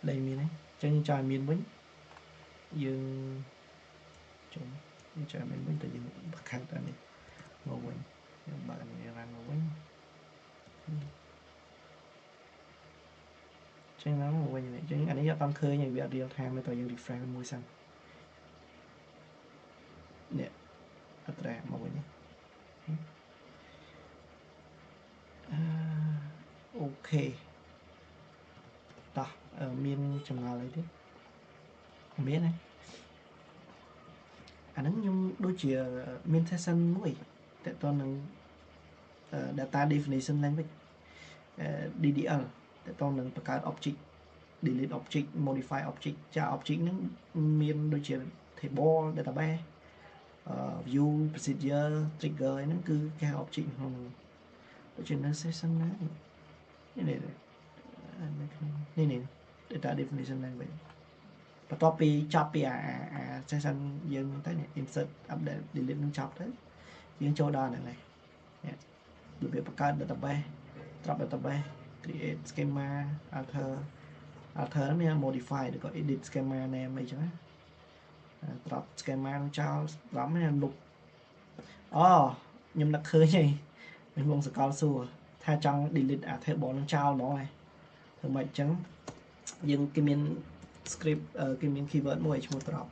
លេខមានហើយអញ្ចឹងចង់ឲ្យមានវិញយើងចូលចង់ឲ្យមានវិញតែយើងបង្កើតអានេះមកវិញយើងបើកអានេះឡើងមកវិញចឹងឡើងមកវិញអញ្ចឹងអានេះអត់តាមឃើញវាអត់ real time ទេតើយើង refresh មួយសិននេះអត់ត្រែមកវិញអូខេតោះមានចម្ងល់អីទេមានទេអាហ្នឹងខ្ញុំដូចជាមាន session មួយតើតើនឹង data definition language DDL តើតើនឹងបង្កើត object delete object modify object ចា object ហ្នឹងមានដូចជា table database view procedure trigger ហ្នឹងគឺគេហៅ object ក្នុងដូចជានៅ session ណានេះ data definition language បន្ទាប់ពីចប់ពីអា session យើងទៅ insert update delete នឹងចប់ទៅយើងចូលដល់ហ្នឹងហើយរបៀបបង្កើត database drop database create schema alter ហ្នឹងមាន modify ឬក៏ edit schema name អីចឹងណា drop schema នឹងចោល drop ហ្នឹង loop ខ្ញុំនឹកឃើញហើយមានវងសកលសួរថាចង់ delete អា table នឹងចោលហ្មងហើយធ្វើម៉េចចឹងយើងគេមាន script គេមាន keyword មួយឈ្មោះ drop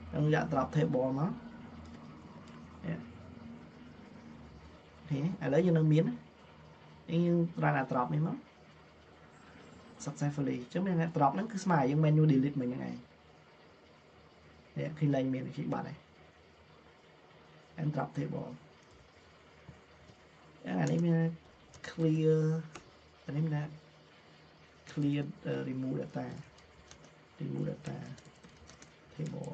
ហ្នឹងដាក់ drop table មកឥឡូវយើងនៅមានយើងរ៉ានអា drop នេះមក successfully ចឹងមាន drop ហ្នឹងគឺស្មើយើង menu delete មិញហ្នឹងឯងនេះគឺឡើងមានគេបាត់ហើយ and drop table អានេះមាន clear អានេះមាន clear remove data table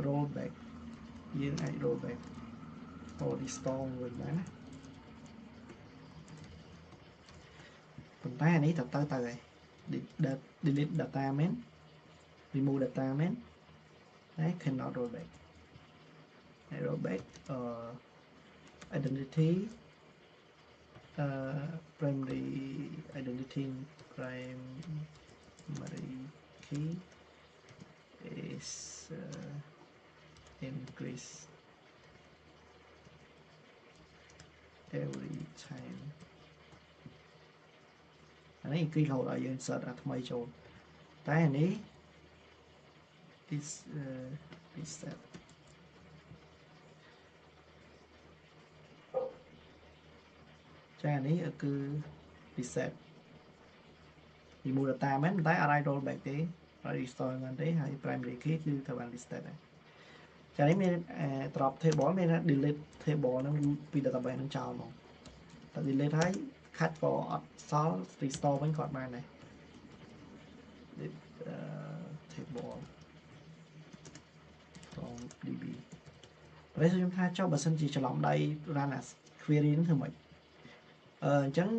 roll back យើងអាច roll back or restore វិញបានណាប៉ុន្តែអានេះទៅហើយ delete data មែន remove data មែនតែ cannot roll back identity primary identity primary key is increase every time អានេះ increase រហូតដល់យើង insert អាថ្មីចូលតែអានេះ is reset ចាអានេះគឺ reset remove data មែនតែអត់អាច roll back ទេហើយ restore បានទេហើយ primary key គឺត្រូវបាន reset ហើយចានេះមាន drop table មាន delete table ហ្នឹងពី database ហ្នឹងចោលមកតែ delete ហើយ ខាត់ក៏អត់សល់ restore វិញក៏អត់បានដែរ table from db ព្រោះខ្ញុំថាចុះបើសិនជាច្រឡំដៃ run as query ហ្នឹងធ្វើម៉េចអញ្ចឹង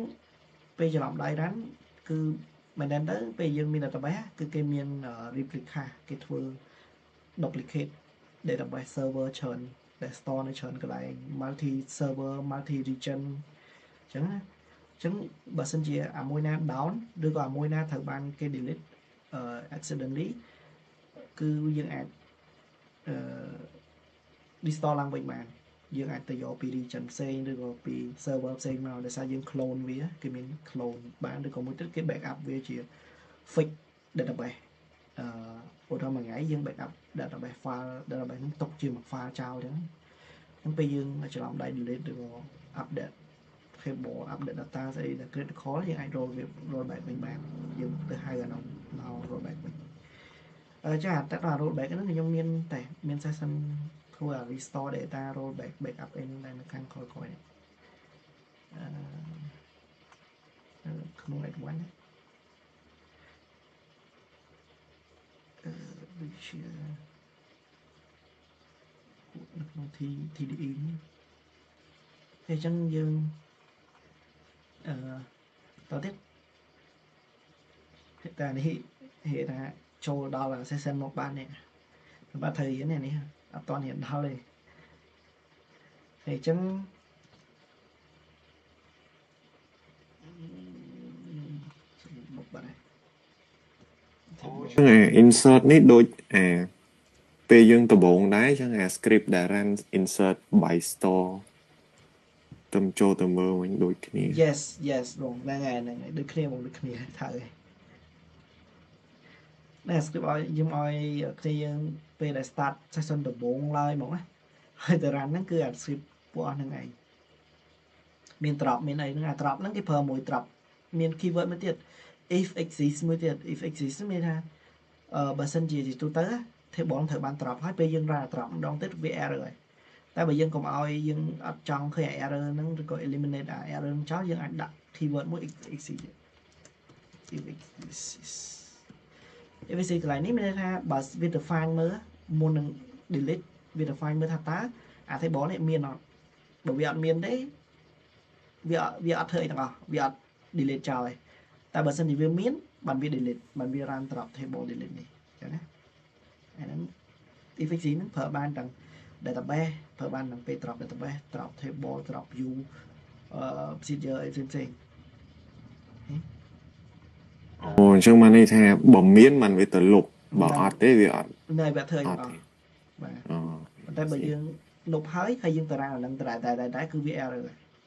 ពេលច្រឡំដៃ run គឺមែនទៅពេលយើងមាន database គឺគេមាន replica គេធ្វើ duplicate database server ច្រើនដែល store នៅច្រើនកន្លែង multi server multi region អញ្ចឹងបើសិនជាអាមួយណា down ឬក៏អាមួយណាត្រូវបានគេ delete accidentally គឺយើងអាចrestore ឡើងវិញបានយើងអាចទៅយកពី region ផ្សេងឬក៏ពី server ផ្សេងមកដោយសារយើង clone វាគេមាន clone បានឬក៏មួយទៀតគេ backup វាជា fix database ឧទាហរណ៍មួយថ្ងៃយើង backup database file database ហ្នឹងទុកជាមួយ file ចោលអញ្ចឹងពេលយើងច្រឡំដៃ delete ឬក៏ update table update data ស្អីដែល critical យើងអាច roll back វិញបានយើងទៅហៅអានោះមក roll back វិញចាតែដល់ roll back ហ្នឹងខ្ញុំមានតែ session ធ្វើ restore data roll back backup អីហ្នឹងនៅខាងក្រោយៗនេះក្នុង advanced ដូចជានៅក្នុង TDE នេះអញ្ចឹងយើងតទៀតតែនេះហេតុថាចូលដល់ session មកបាននេះបាទត្រូវរៀននេះអត់តរៀនដល់ទេអញ្ចឹងមកបាទចឹងអា insert នេះដូចពេលយើងដំបូងដែរចឹងអា script ដែល run insert by store ទៅចូលទៅមើលវិញដូចគ្នា yes បងហ្នឹងហើយដូចគ្នាបងដូចគ្នាត្រូវហើយណែ script ឲ្យយើងឲ្យគ្នាយើងពេលដែល start session ដំបូងឡើយហ្មងណាហើយទៅ run ហ្នឹងគឺអា script ពួកអស់ហ្នឹងឯងមាន drop មានអីហ្នឹងអា drop ហ្នឹងគេប្រើមួយ drop មាន keyword មួយទៀត if exist មួយទៀត if exist មានថាបើសិនជាទូទៅ table ត្រូវបាន drop ហើយពេលយើង run drop ម្ដងទៀតវា error ហើយតែបើយើងកុំឲ្យយើងអត់ចង់ឃើញ error ហ្នឹងឬក៏ eliminate error ហ្នឹងចោលយើងអាចដាក់ keyword មួយ exit exit កន្លែងនេះមានន័យថាបើវា define មើលមុននឹង delete វា define មើលថាតើអា table នេះមានអត់បើវាអត់មានទេវាអត់ធ្វើអីទាំងអស់វាអត់ delete ចោលទេតែបើសិនជាវាមានបានវា delete បានវា run drop table delete នេះអញ្ចឹងណាអាហ្នឹង effect ហ្នឹងប្រើបានទាំង database ប្រើបានទាំងពេល drop database drop table drop view procedure អីផ្សេង អូអញ្ចឹងមកនេះថាបើមានมันវាទៅលុបបើអត់ទេវាអត់ នៅវាធ្វើអី អត់ អ ទេ ស់បាទ អូ ប៉ុន្តែបើយើងលុបហើយយើងទៅ run អាហ្នឹងតែគឺវា error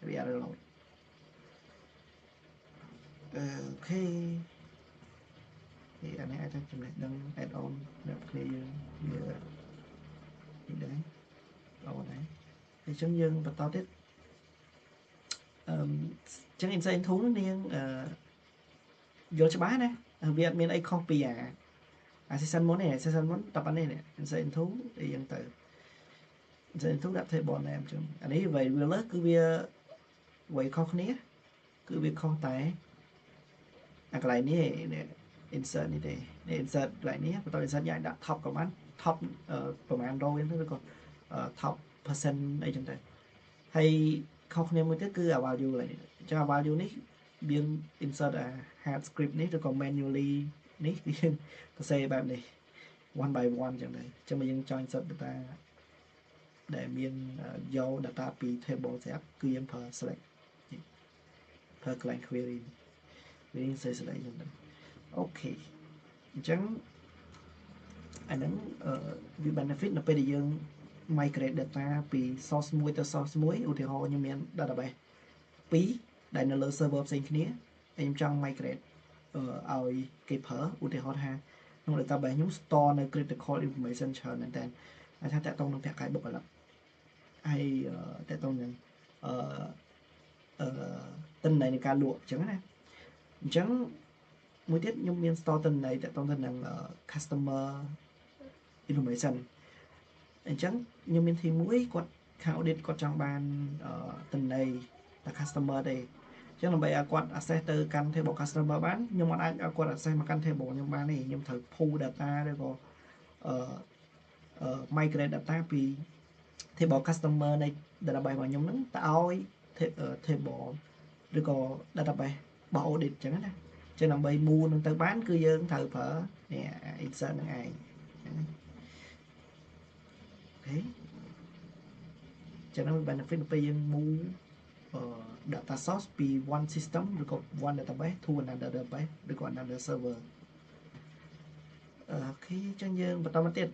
វា error ឡើយអូខេអានេះអាចថាចំណេះដឹង add on អ្នកគ្នាយើងវានេះដែរអូដែរអញ្ចឹងយើងបន្តទៀតអញ្ចឹង insert into នាងយល់ច្បាស់ណាវាអត់មានអីខុសពីអា session មុនទេ session មុនតែប៉ុណ្្នេះ insert into thì យើងទៅ insert into ដាក់ table name អញ្ចឹងអានេះ variable គឺវាអ្វីខុសគ្នាគឺវាខុសតែអាកន្លែងនេះ insert នេះទេ insert កន្លែងនេះបន្ត insert យ៉ាងដាក់ top command top ប្រហែល row ហ្នឹងឬក៏ top percent អីចឹងទៅហើយខុសគ្នាមួយទៀតគឺអា value កន្លែងនេះអញ្ចឹងអា value នេះយើង insert អា hard script នេះឬក៏ manually នេះគឺយើងសរសេរបែបនេះ one by one ចឹងទៅអញ្ចឹងបើយើងចង់ insert data ដែលមានយក data ពី table ស្រាប់គឺយើងប្រើ select ប្រើកន្លែង query វា select ចឹងទៅអូខេអញ្ចឹងអាហ្នឹងវា benefit នៅពេលដែលយើង migrate data ពី source មួយទៅ source មួយឧទាហរណ៍ខ្ញុំមាន database 2ដែលនៅលើ server ផ្សេងគ្នាហើយខ្ញុំចង់ migrate ឲ្យគេប្រើឧទាហរណ៍ថាក្នុង database ខ្ញុំ store នៅ critical information ច្រើនមែនតើហើយថាតកតងនឹងពាក់កាយបុគ្គលិកហើយតកតងនឹងទិន្នន័យនៃការលក់អញ្ចឹងណាអញ្ចឹងមួយទៀតខ្ញុំមាន store ទិន្នន័យតកតងទៅនឹង customer information អញ្ចឹងខ្ញុំមាន team មួយគាត់ខាង audit គាត់ចង់បានទិន្នន័យតែ customer ទេអញ្ចឹងដើម្បីឲ្យគាត់ access ទៅកាន់ table customer បានខ្ញុំអត់អាចឲ្យគាត់ access មកកាន់ table ខ្ញុំបានទេខ្ញុំត្រូវ pull data ឬក៏migrate data ពី table customer នៃ database របស់ខ្ញុំហ្នឹងទៅឲ្យ table ឬក៏ database របស់ audit អញ្ចឹងណាចឹងដើម្បី move នឹងទៅបានគឺយើងត្រូវប្រើនេះ insert នឹងឯងអូខេចឹងនឹង benefit ពេលយើង move data source ពី one system ឬក៏ one database to another database ឬក៏ another server អូខេចឹងយើងបន្តមកទៀត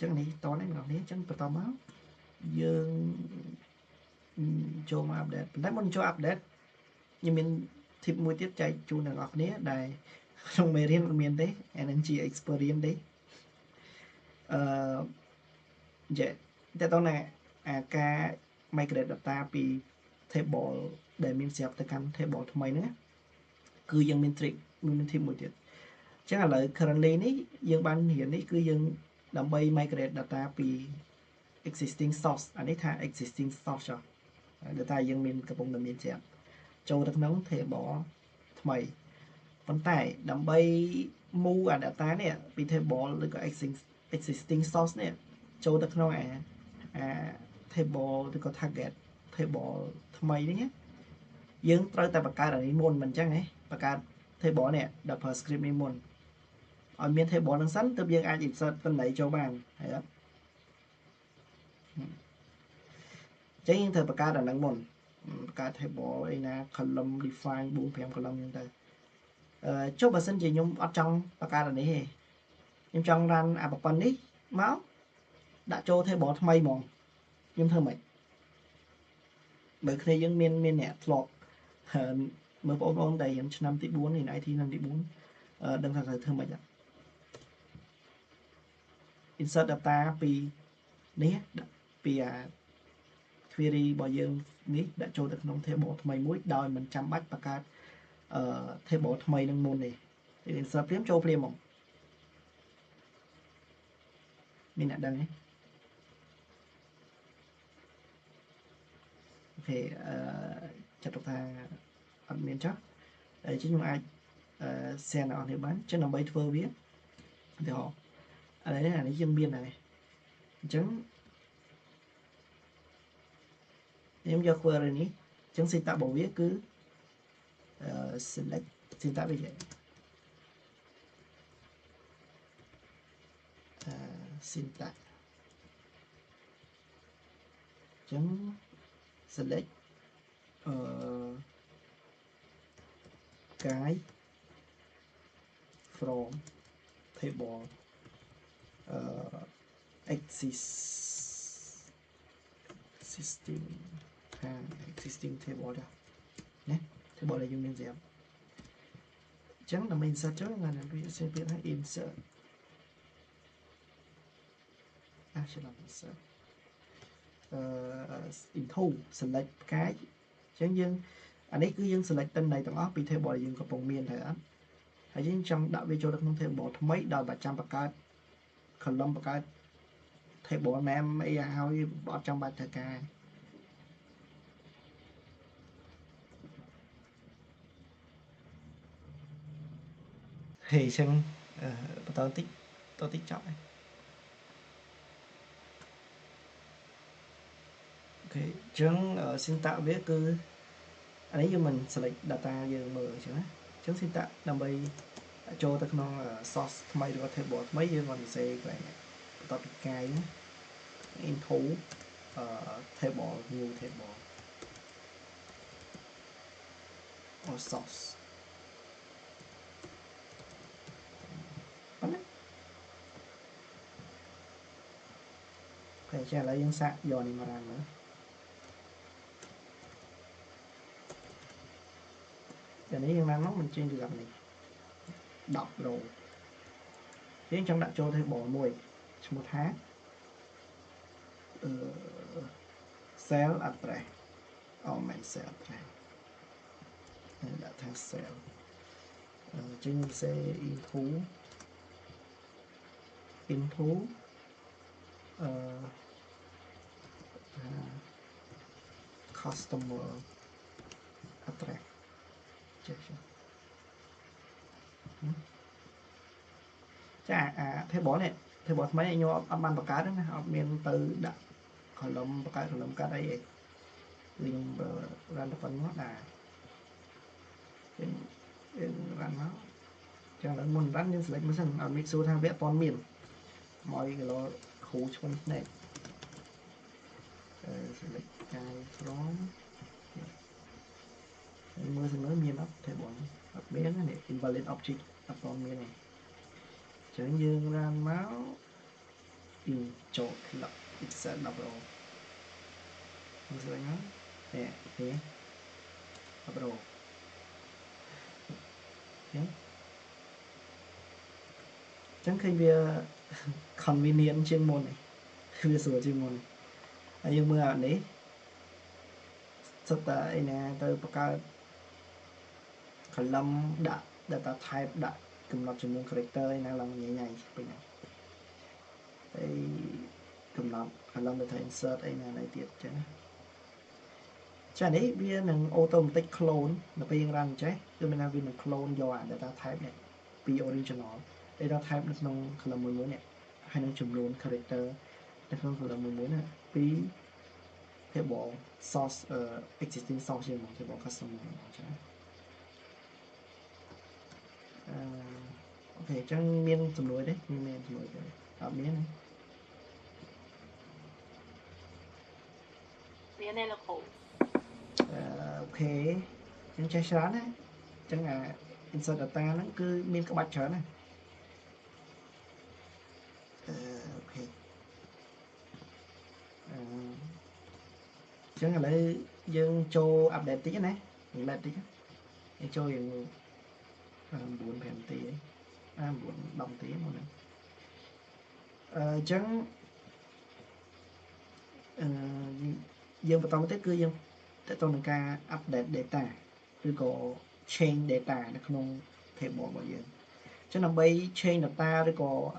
ចឹងនេះតនេះម្ដងនេះចឹងបន្តមកយើងចូលមក update ប៉ុន្តែមុនចូល update ខ្ញុំមាន tip មួយទៀតចែកជូនដល់អ្នកគ្នាដែលក្នុងមេរៀនអត់មានទេអានឹងជា experience ទេតើតើណាការ migrate data ពី table ដែលមានស្រាប់ទៅកាន់ table ថ្មីហ្នឹងគឺយើងមាន trick មាន tip មួយទៀតអញ្ចឹងឥឡូវ currently នេះយើងបានរៀននេះគឺយើងដើម្បី migrate data ពី existing source អានេះថា existing source ចុះ data យើងមានកំពុងតែមានស្រាប់ចូលទៅក្នុង table ថ្មីប៉ុន្តែដើម្បី move អា data នេះពី table ឬក៏ existing source នេះចូលទៅក្នុងអា table ឬក៏ target table ថ្មីនេះយើងត្រូវតែបង្កើតអានេះមុនមិនអញ្ចឹងទេបង្កើត table នេះដល់ប្រើ script នេះមុនឲ្យមាន table ហ្នឹងសិនទើបយើងអាច insert ទិន្នន័យចូលបានហើយអត់ចឹងយើងត្រូវបង្កើតអាហ្នឹងមុនបង្កើត table អីណា column define 4-5 column ហ្នឹងទៅចុះបើសិនជាខ្ញុំអត់ចង់បង្កើតអានេះទេខ្ញុំចង់ run អាប្រព័ន្ធនេះមកដាក់ចូល table ថ្មីហ្មងខ្ញុំធ្វើម៉េចបើគ្នាយើងមានអ្នកធ្លាប់មើលបងប្អូនដែលរៀនឆ្នាំទី4នេះ IT ឆ្នាំទី4ដឹងថាត្រូវធ្វើម៉េច insert data ពីនេះពីអា query របស់យើងនេះដាក់ចូលទៅក្នុង table ថ្មីមួយដោយមិនចាំបាច់បង្កើតtable ថ្មីនឹងមុនទេ insert ព្រាមចូលព្រាមហ្មង mình đã đăng ấy. Thì chặt độc tha admin chắc đấy chứ nhưng ai xe nào thì bán chứ nó bay thơ biết thì họ ở đấy là cái dân biên này chứng em cho query rồi ní chứng xin tạo bộ viết cứ select xin tạo bây giờ xin tạo chấm select cái from table existing table đó nhé table là dùng miền dẻo chẳng là mình insert trước là mình sẽ biết là insert sẽ làm insert into select cái chẳng dân anh ấy cứ dân select tên này tổng óc bị table là dùng có bóng miền thời án hãy dân trong đạo về cho được không table mấy đòi 300 bạc cái column bạc cái table em ấy hao bỏ trong bài thời ca thì xem tôi tích chọn này. Ok chứng xin tạo viết cứ anh ấy như mình select data giờ mở chứ chứng xin tạo làm bay cho ta không source thay được table mấy giờ mình sẽ cái tạo cái info table new table or source phải trả lại dân sạc giờ này mà làm nữa giờ này dân làm nó mình trên được gặp này đọc rồi thế trong đã cho thêm bỏ mùi trong một tháng cell address main cell address đã thang cell trên sẽ into customer address chả thế bỏ này thế bỏ mấy anh nhau âm ăn bạc cá đó nè họ miền từ đặt column bạc cá column cá đây link ra được phần nó là ra nó cho nó muốn rắn nhưng select mới sang mix số thang vẽ toàn miền mọi cái nó khổ cho này select cái from mưa sang nói miền đó thế bỏ biến này invalid object upon miền này chẳng như ra máu in chỗ lập sẽ đọc rồi như thế đó nè thế đọc rồi thế chẳng khi bia convenient chuyên môn này bia sửa chuyên môn này nhưng mà đấy sắp tới nè tôi bắt đầu column đã data type đã cầm nọt chuyên môn character này làm nhảy nhảy bên này đây cầm nọt column data insert này tiệt chứ chả đấy bia nâng automatic clone nó bây giờ run chứ tôi mình làm vì mình clone do data type này be original data type nó nông column mới này hay nâng chùm luôn character nó không phải là muốn này be table source existing source nhưng mà table customer chứ ok chẳng miên chùm lối đấy miên chùm lối ở miên này miên này là khổ ok chẳng trái sáng đấy chẳng insert data nó cứ miên các bạch trở này ok chẳng là lấy dân cho update tí này lên tí để cho những 4 phèn tí ấy 4 đồng tí một này chẳng dân bắt đầu tới cư dân để tôi nâng ca update data rồi có change data nó không thể bỏ vào dân chứ nó bay change data rồi có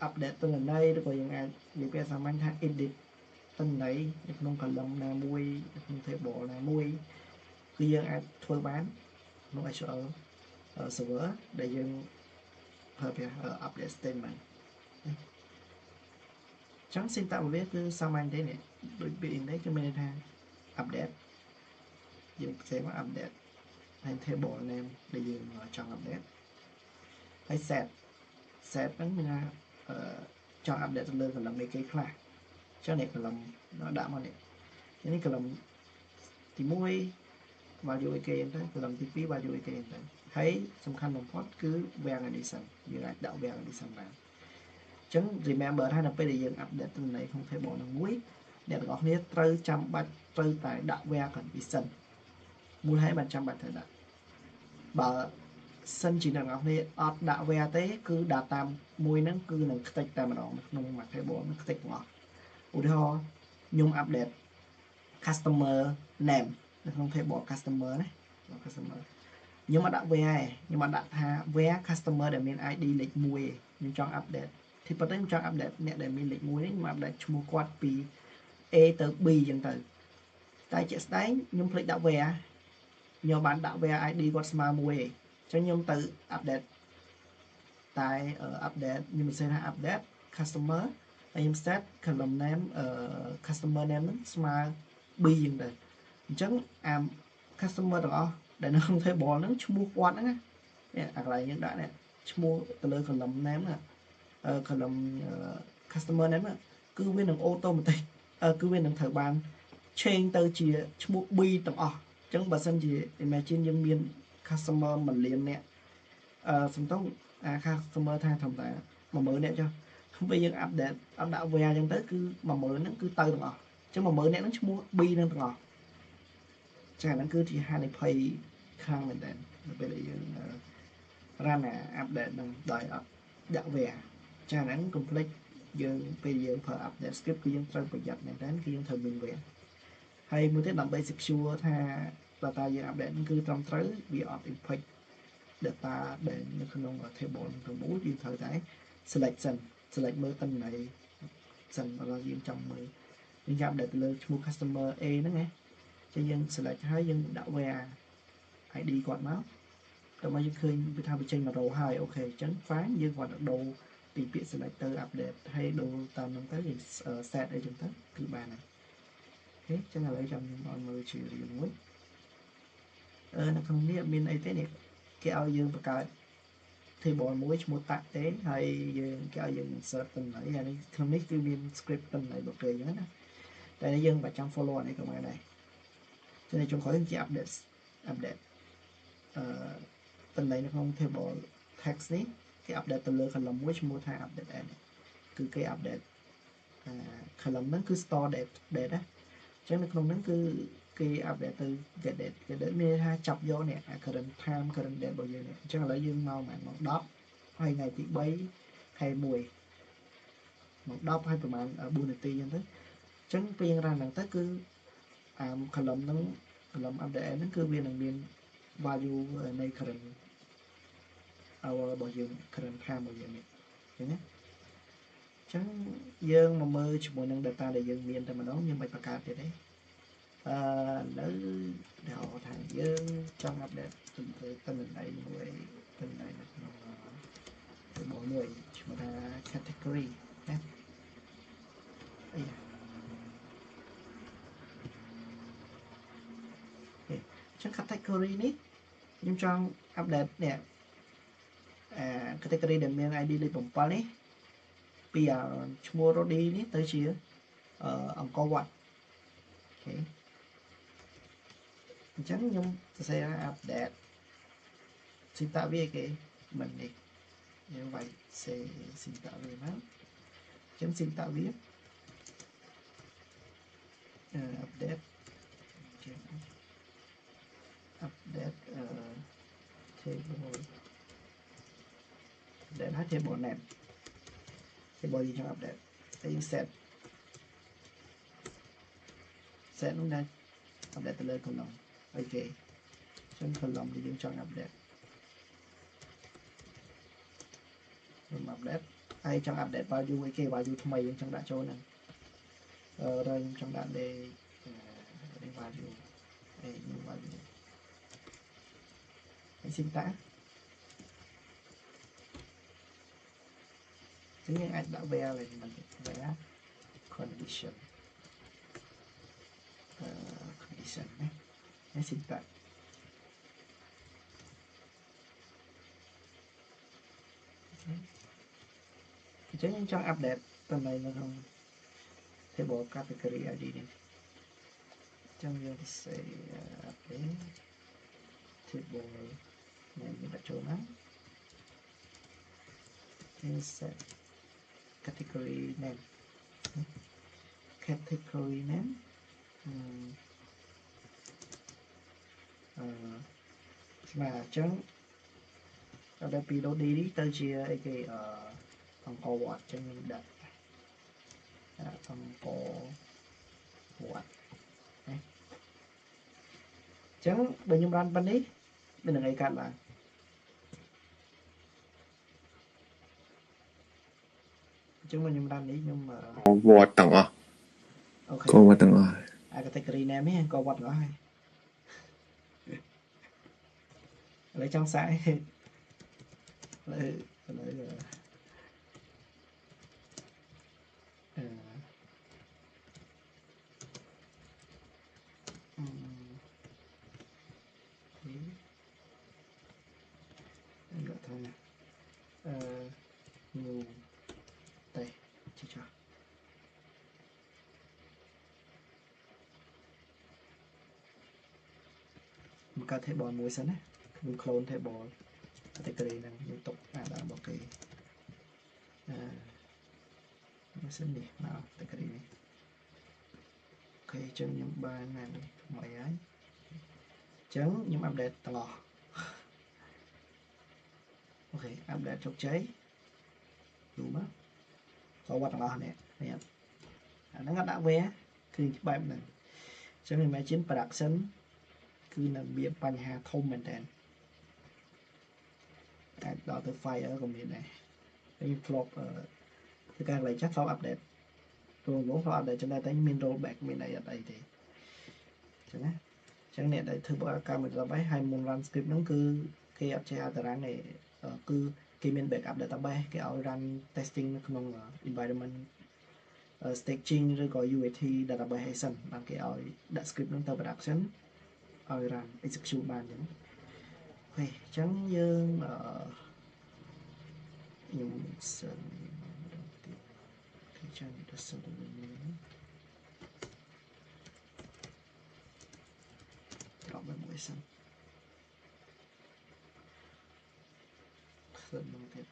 update ទិន្នន័យឬក៏យើងអាចនិយាយសាមញ្ញថា edit ទិន្នន័យនៅក្នុង column ណាមួយនៅក្នុង table ណាមួយគឺយើងអាចធ្វើបានក្នុង SQL server ដែលយើងប្រើប្រាស់ update statement ចឹង syntax របស់វាគឺសាមញ្ញទេនេះដូចពាក្យនេះគឺមានន័យថា update យើងផ្សេងមក update ហើយ table name ដែលយើងចង់ update ហើយ set ហ្នឹងមានថាចង់ update ទៅលើ column នៃគេខ្លះចឹងនេះ column ដាក់មកនេះនេះ column ទី1 value អីគេទៅ column ទី2 value អីគេទៅហើយសំខាន់បំផុតគឺ var addition យើងអាចដាក់ var addition បានចឹង remember ថានៅពេលដែលយើង update ទិន្នន័យក្នុង table នឹងមួយអ្នកទាំងអស់គ្នាត្រូវចាំបាច់ត្រូវតែដាក់ var condition មូលហេតុបានចាំបាច់ត្រូវដាក់បើសិនជាអ្នកទាំងអស់គ្នាអត់ដាក់ var ទេគឺ data មួយហ្នឹងគឺនឹងខ្ទេចតែម្ដងក្នុងមួយ table នឹងខ្ទេចទាំងអស់ឧទាហរណ៍ខ្ញុំ update customer name នៅក្នុង table customer ណា customer ខ្ញុំអត់ដាក់ var ទេខ្ញុំអត់ដាក់ថា var customer ដែលមាន ID លេខ1ទេខ្ញុំចង់ update ទីប៉ុន្តែខ្ញុំចង់ update អ្នកដែលមានលេខ1នេះខ្ញុំ update ឈ្មោះគាត់ពី A ទៅ B អញ្ចឹងទៅតែជាក់ស្ដែងខ្ញុំភ្លេចដាក់ var ខ្ញុំបានដាក់ var ID គាត់ស្មើ1ទេអញ្ចឹងខ្ញុំទៅ update តែ update ខ្ញុំមិនសេថា update customer ហើយខ្ញុំ set column name customer name ហ្នឹងស្មើ B អញ្ចឹងទៅអញ្ចឹងអា customer ទាំងអស់ដែលនៅក្នុង table ហ្នឹងឈ្មោះគាត់ហ្នឹងណានេះអាកន្លែងយើងដាក់នេះឈ្មោះទៅលើ column name ណាcolumn customer name គឺវានឹង automatic គឺវានឹងត្រូវបាន change ទៅជាឈ្មោះ B ទាំងអស់អញ្ចឹងបើសិនជា imagine យើងមាន customer 1លាននាក់សំដៅអា customer ថាធម្មតា 10000 នាក់ចុះពេលយើង update អត់ដាក់ var អញ្ចឹងទៅគឺ 10000 ហ្នឹងគឺទៅទាំងអស់អញ្ចឹង 10000 នាក់ហ្នឹងឈ្មោះ B ហ្នឹងទាំងអស់ចា៎ហ្នឹងគឺជាហានិភ័យខ្លាំងមែនតើនៅពេលដែលយើង run អា update ហ្នឹងដោយអត់ដាក់ var ចា៎ហ្នឹង complex យើងពេលយើងប្រើ update script គឺយើងត្រូវប្រយ័ត្នមែនតើគឺយើងត្រូវមាន var ហើយមួយទៀតដើម្បី secure ថា data យើង update គឺត្រឹមត្រូវវាអត់ impact data ដែលនៅក្នុង table នឹងទាំងមូលយើងត្រូវតែ select សិន select មើលទិន្នន័យសិនបើយើងចង់មើលយើងចាប់ដាក់ទៅលើឈ្មោះ customer A ហ្នឹងណាចឹងយើង select ហើយយើងដាក់ var ID គាត់មកតែមកយើងឃើញវាថាវាចេញមក row ហើយអូខេអញ្ចឹង fine យើងគាត់ដូរពីពាក្យ select ទៅ update ហើយដូរតាមហ្នឹងទៅយើង set អីចឹងទៅគឺបានហើយអូខេចឹងឥឡូវចាំខ្ញុំឲ្យមើលជារៀងមួយនៅក្នុងនេះមានអីទេនេះគេឲ្យយើងបង្កើត table មួយឈ្មោះតាក់ទេហើយយើងគេឲ្យយើង insert ទិន្នន័យហើយនេះក្នុងនេះគឺមាន script ទិន្នន័យរបស់គេអញ្ចឹងណាតែយើងមិនចាំ follow អានេះក៏បានដែរចឹងចុងក្រោយជា update ទិន្នន័យនៅក្នុង table text នេះគេ update ទៅលើ column មួយឈ្មោះថា update n គឺគេ update column ហ្នឹងគឺ store date ណាអញ្ចឹងនៅក្នុងហ្នឹងគឺគេ update ទៅ get date មានថាចាប់យកនេះ current time current date របស់យើងនេះអញ្ចឹងឥឡូវយើងមកម៉10ហើយថ្ងៃទី3ខែ1មក10ហើយប្រហែល4នាទីអញ្ចឹងទៅអញ្ចឹងពេលយើង run ហ្នឹងទៅគឺcolumn ហ្នឹង column update ហ្នឹងគឺវានឹងមាន value នៃ current hour របស់យើង current time របស់យើងនេះអញ្ចឹងណាអញ្ចឹងយើងមកមើលជាមួយនឹង data ដែលយើងមានតែម្ដងយើងមិនបង្កើតទៀតទេនៅដល់ថាយើងចង់ update ទិន្នន័យមួយទិន្នន័យនៅក្នុង table មួយឈ្មោះថា category ណាអីចឹង category នេះខ្ញុំចង់ update នេះcategory ដែលមាន ID លេខ7នេះពីឈ្មោះ Rody នេះទៅជាអង្គរវត្តអូខេអញ្ចឹងខ្ញុំសរសេរ update ស៊ីតាវាគេមិននេះយើងវាយសេស៊ីតាវាមកអញ្ចឹងស៊ីតាវាupdate ចេះ update table update ហើយ table name table យើងចង់ update ហើយយើង set នោះដែរ update ទៅលើ column អូខេអញ្ចឹង column ដែលយើងចង់ update ខ្ញុំ update ai chẳng update value cái value thay mày chẳng đã cho nên rồi chẳng đã để value để new value hãy xin ta thế nhưng anh đã về là mình vẽ condition condition này hãy xin ta chứ những trong update tuần này nó không thể bỏ category ID này trong giờ sẽ update table này mình đã cho nó insert category name mà chẳng ở đây vì đâu đi tới chia cái phần co quạt cho mình đặt phần co quạt chẳng bên nhung ran bên đấy bên này cạn là chúng mình nhung ran đấy nhưng mà vọt tầng à có vọt tầng à category name ấy co quạt đó hay lấy trong sải lấy gọi thôi nè nhiều đây chưa một cái thể bò muối sẵn á mình clone thể bò category này liên tục đã bỏ cái nó sẽ đi nào category này ok chân những bài này mọi ấy chấn những update tầng lò ok update chốc cháy đúng đó có quạt lò này nè nó đã véคือแบบนั้นจะมี imagine production คือnó bị ปัญหา ធំមែនតើតែដល់ទៅ fire ក៏មានដែរហើយ flop គឺការកន្លែងចាស់ flop update ព្រោះflop update ចឹងដែរតែមាន rollback មានអីអត់អីទេចឹងណាចឹងអ្នកដែលធ្វើការមួយដល់ហើយមុន run script ហ្នឹងគឺគេអត់ចេះតារាងនេះគឺគេមាន backup database គេឲ្យ run testing នៅក្នុង environment staging ឬក៏ UAT database ឲ្យសិនបានគេឲ្យដាក់ script ហ្នឹងទៅ production ឲ្យ run execute បានចឹងអូខេចឹងយើងខ្ញុំសិនគេចាំទៅសិនត្រប់មួយសិនសិនមកទៀត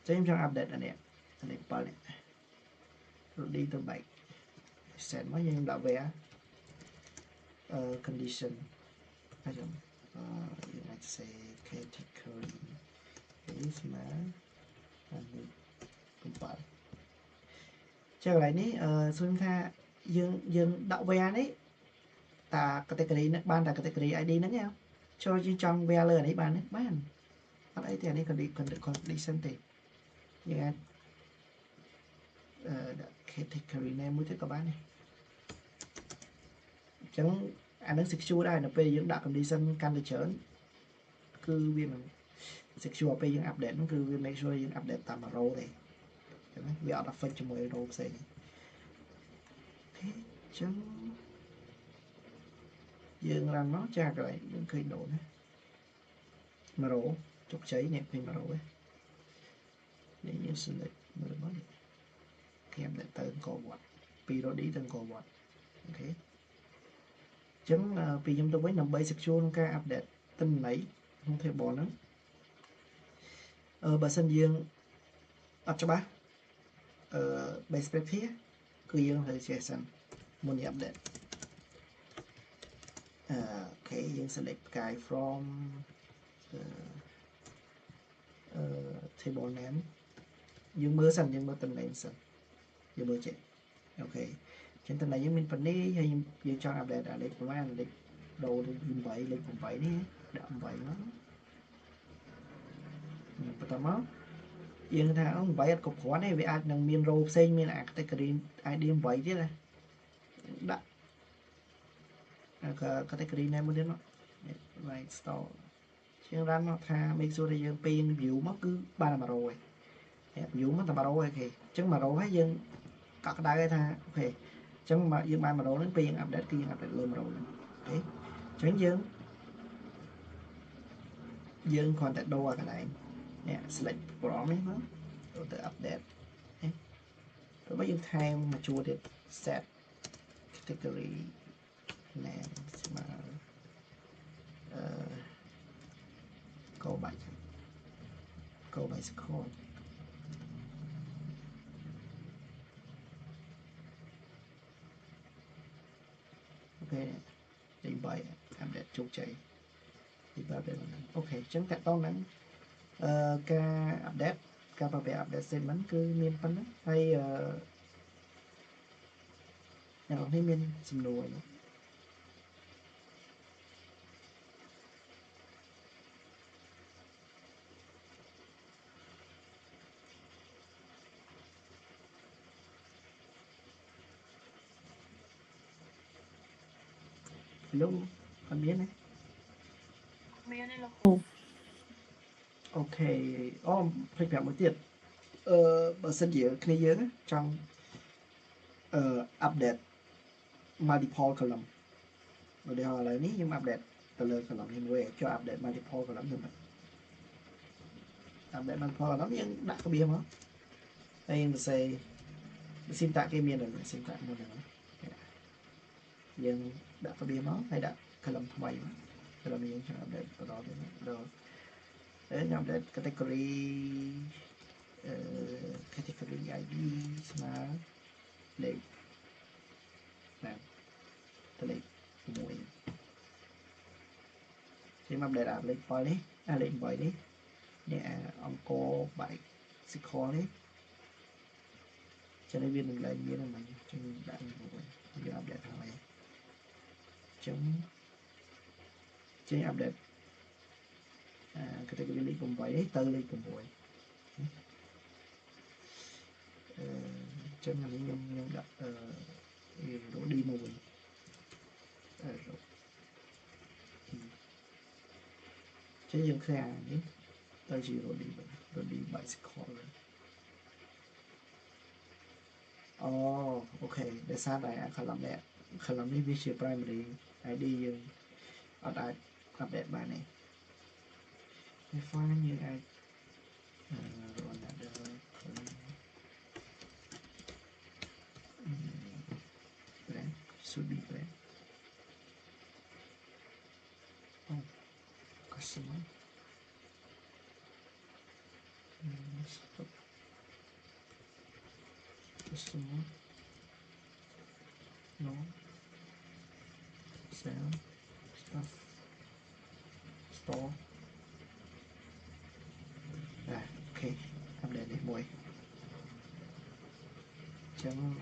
ចឹងខ្ញុំចង់ update អានេះ7នេះរត់điទៅបែក set មកយើងដាក់ where condition ហើយយើងអាច say category is មក7ចឹងកន្លែងនេះសួរថាយើងដាក់ where នេះតា category នេះបានតា category ID ហ្នឹងទេចូលយើងចង់ where លើអានេះបានទេបានអត់អីទេអានេះ condition ទេយើងអាចដាក់ category name មួយទៀតក៏បានដែរអញ្ចឹងអានឹង secure ដែរនៅពេលយើងដាក់ condition កាន់តែច្រើនគឺវាមិន secure ពេលយើង update ហ្នឹងគឺវា make sure យើង update តាម row ទេអញ្ចឹងវាអត់ affect ជាមួយ row ផ្សេងអញ្ចឹងយើង run មកចាកន្លែងយើងឃើញដូរណា1 row ជោគជ័យនេះពេញ1 row នេះយើង select មើលមកគេ update ទៅអង្គរវត្ត2 row ទៅអង្គរវត្តអូខេអញ្ចឹងពីខ្ញុំទៅវិញដើម្បី secure ក្នុងការ update ទិន្នន័យក្នុង table ហ្នឹងបើសិនយើងអត់ច្បាស់base practice គឺយើងត្រូវចេះសិនមុននេះ update អូខេយើង select ផ្កាយ from table name យើងមើលសិនយើងមើលតំណែងសិនយើងមើលចេះអូខេចឹងតំណែងយើងមានប៉ុណ្នេះហើយយើងចង់ update អាលេខប្រហែលអាលេខ đồ lên 7 lên 7 đi đậm 7 nó bắt đầu dương thà nó 7 cục khó này vì ai đang miền rô xây miền category ID 7 chứ này đã category này một đến nó right store chứ rắn nó tha make sure là dương pin view mất cứ ba là mà rồi view mất là mà rồi kì chứ mà rồi hết dương các đại tha ok chứ mà dương ba mà rồi nó pin update kia update lên mà rồi đấy chứ dương còn tại đồ cái này nè select from ấy nó rồi tự update đấy. Rồi bây giờ time mà chua được set category name mà câu bảy score ok đi bảy update chụp chạy đi ba bên ok chẳng cả tao nắng ca update ca bảo vệ update xem bắn cứ miền phân hay nào thấy miền xìm nồi lúc con biết này ok phải cả một tiết bờ sân dĩa kia dưới trong update multiple column rồi đây họ lại ní nhưng update từ lời column thì người cho update multiple column được update multiple column nhưng đã có bia mà đây mình sẽ xin tặng cái miền này xin tặng một này nhưng đã có bia máu hay đã column thay mà column nhưng cho update vào đó rồi để nhập update category ID mà để làm lấy mũi thì mà để làm lấy coi đấy lên bởi đấy nè ông cô bảy sức khó đấy cho nên viên mình lên như là mình cho nên đã mũi giờ update thằng này chấm trên update category lấy cùng bảy đấy từ lấy cùng mũi chân là nhân đặt đổ đi mùi chứ dương xe ấy tôi chỉ rồi đi bảy score rồi ok để sao này khả làm đi viết primary ID dương ở đây update bài này cái file như ai rồi là được brand should be brand customer stop customer no sell stuff store ok update đi mùi chấm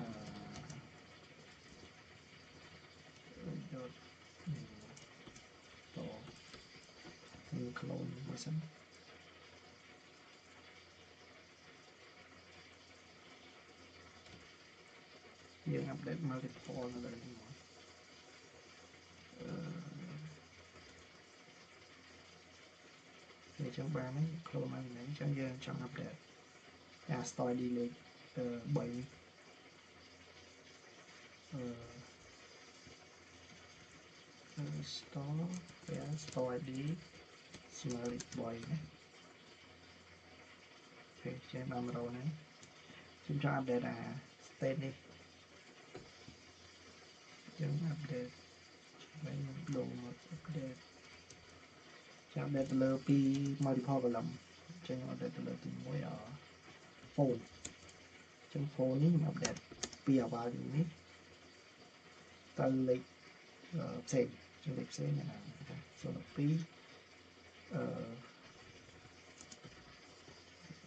dot tổ clone version dương update multiple là đây để trong ba mấy clone mình lấy cho dương trong update store đi lên 7 store ID smart boy nhé ok chơi ba rồi này chúng cho update là state đi chấm update lấy đồ một update cho update từ pi multiple column cho update từ từ mỗi ở phone trong phone ní mà update pi ở vào ní từ lịch xem trong lịch xem này là số lượng pi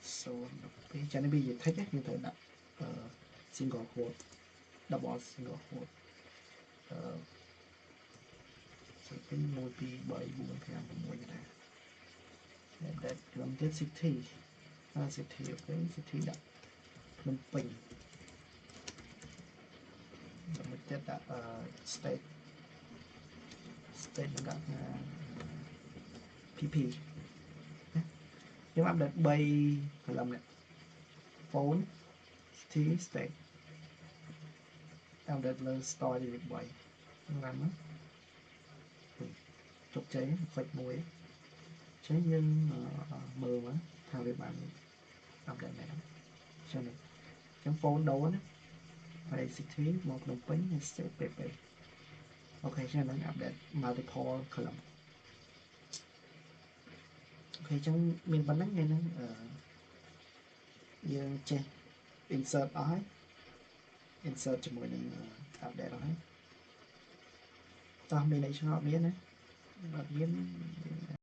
số lượng pi cho nên bây giờ thích như thế đặt single quote double single quote second 1 2 3 4 5 6ណាតែក្រុមទៀត city city អូខេ city ដាក់ភ្នំពេញមួយទៀតដាក់state នឹងដាក់ថា PP ខ្ញុំអាប់ដេត3 column នេះ phone city state អាប់ដេតលើ store ទី3ហ្នឹងណាជោគជ័យហ្វិចមួយចឹងយើងមើលមកថាវាបានអាប់ដេតមែនចឹងចឹង phone ដូរណាហើយ city មកភ្នំពេញហើយ state PP អូខេចឹងហ្នឹងអាប់ដេត multiple column អូខេចឹងមានប៉ុណ្ណឹងហ្នឹងយើងចេះ insert អស់ហើយ insert ជាមួយនឹង update អស់ហើយតោះមានអីឆ្ងល់មានណាអត់មាន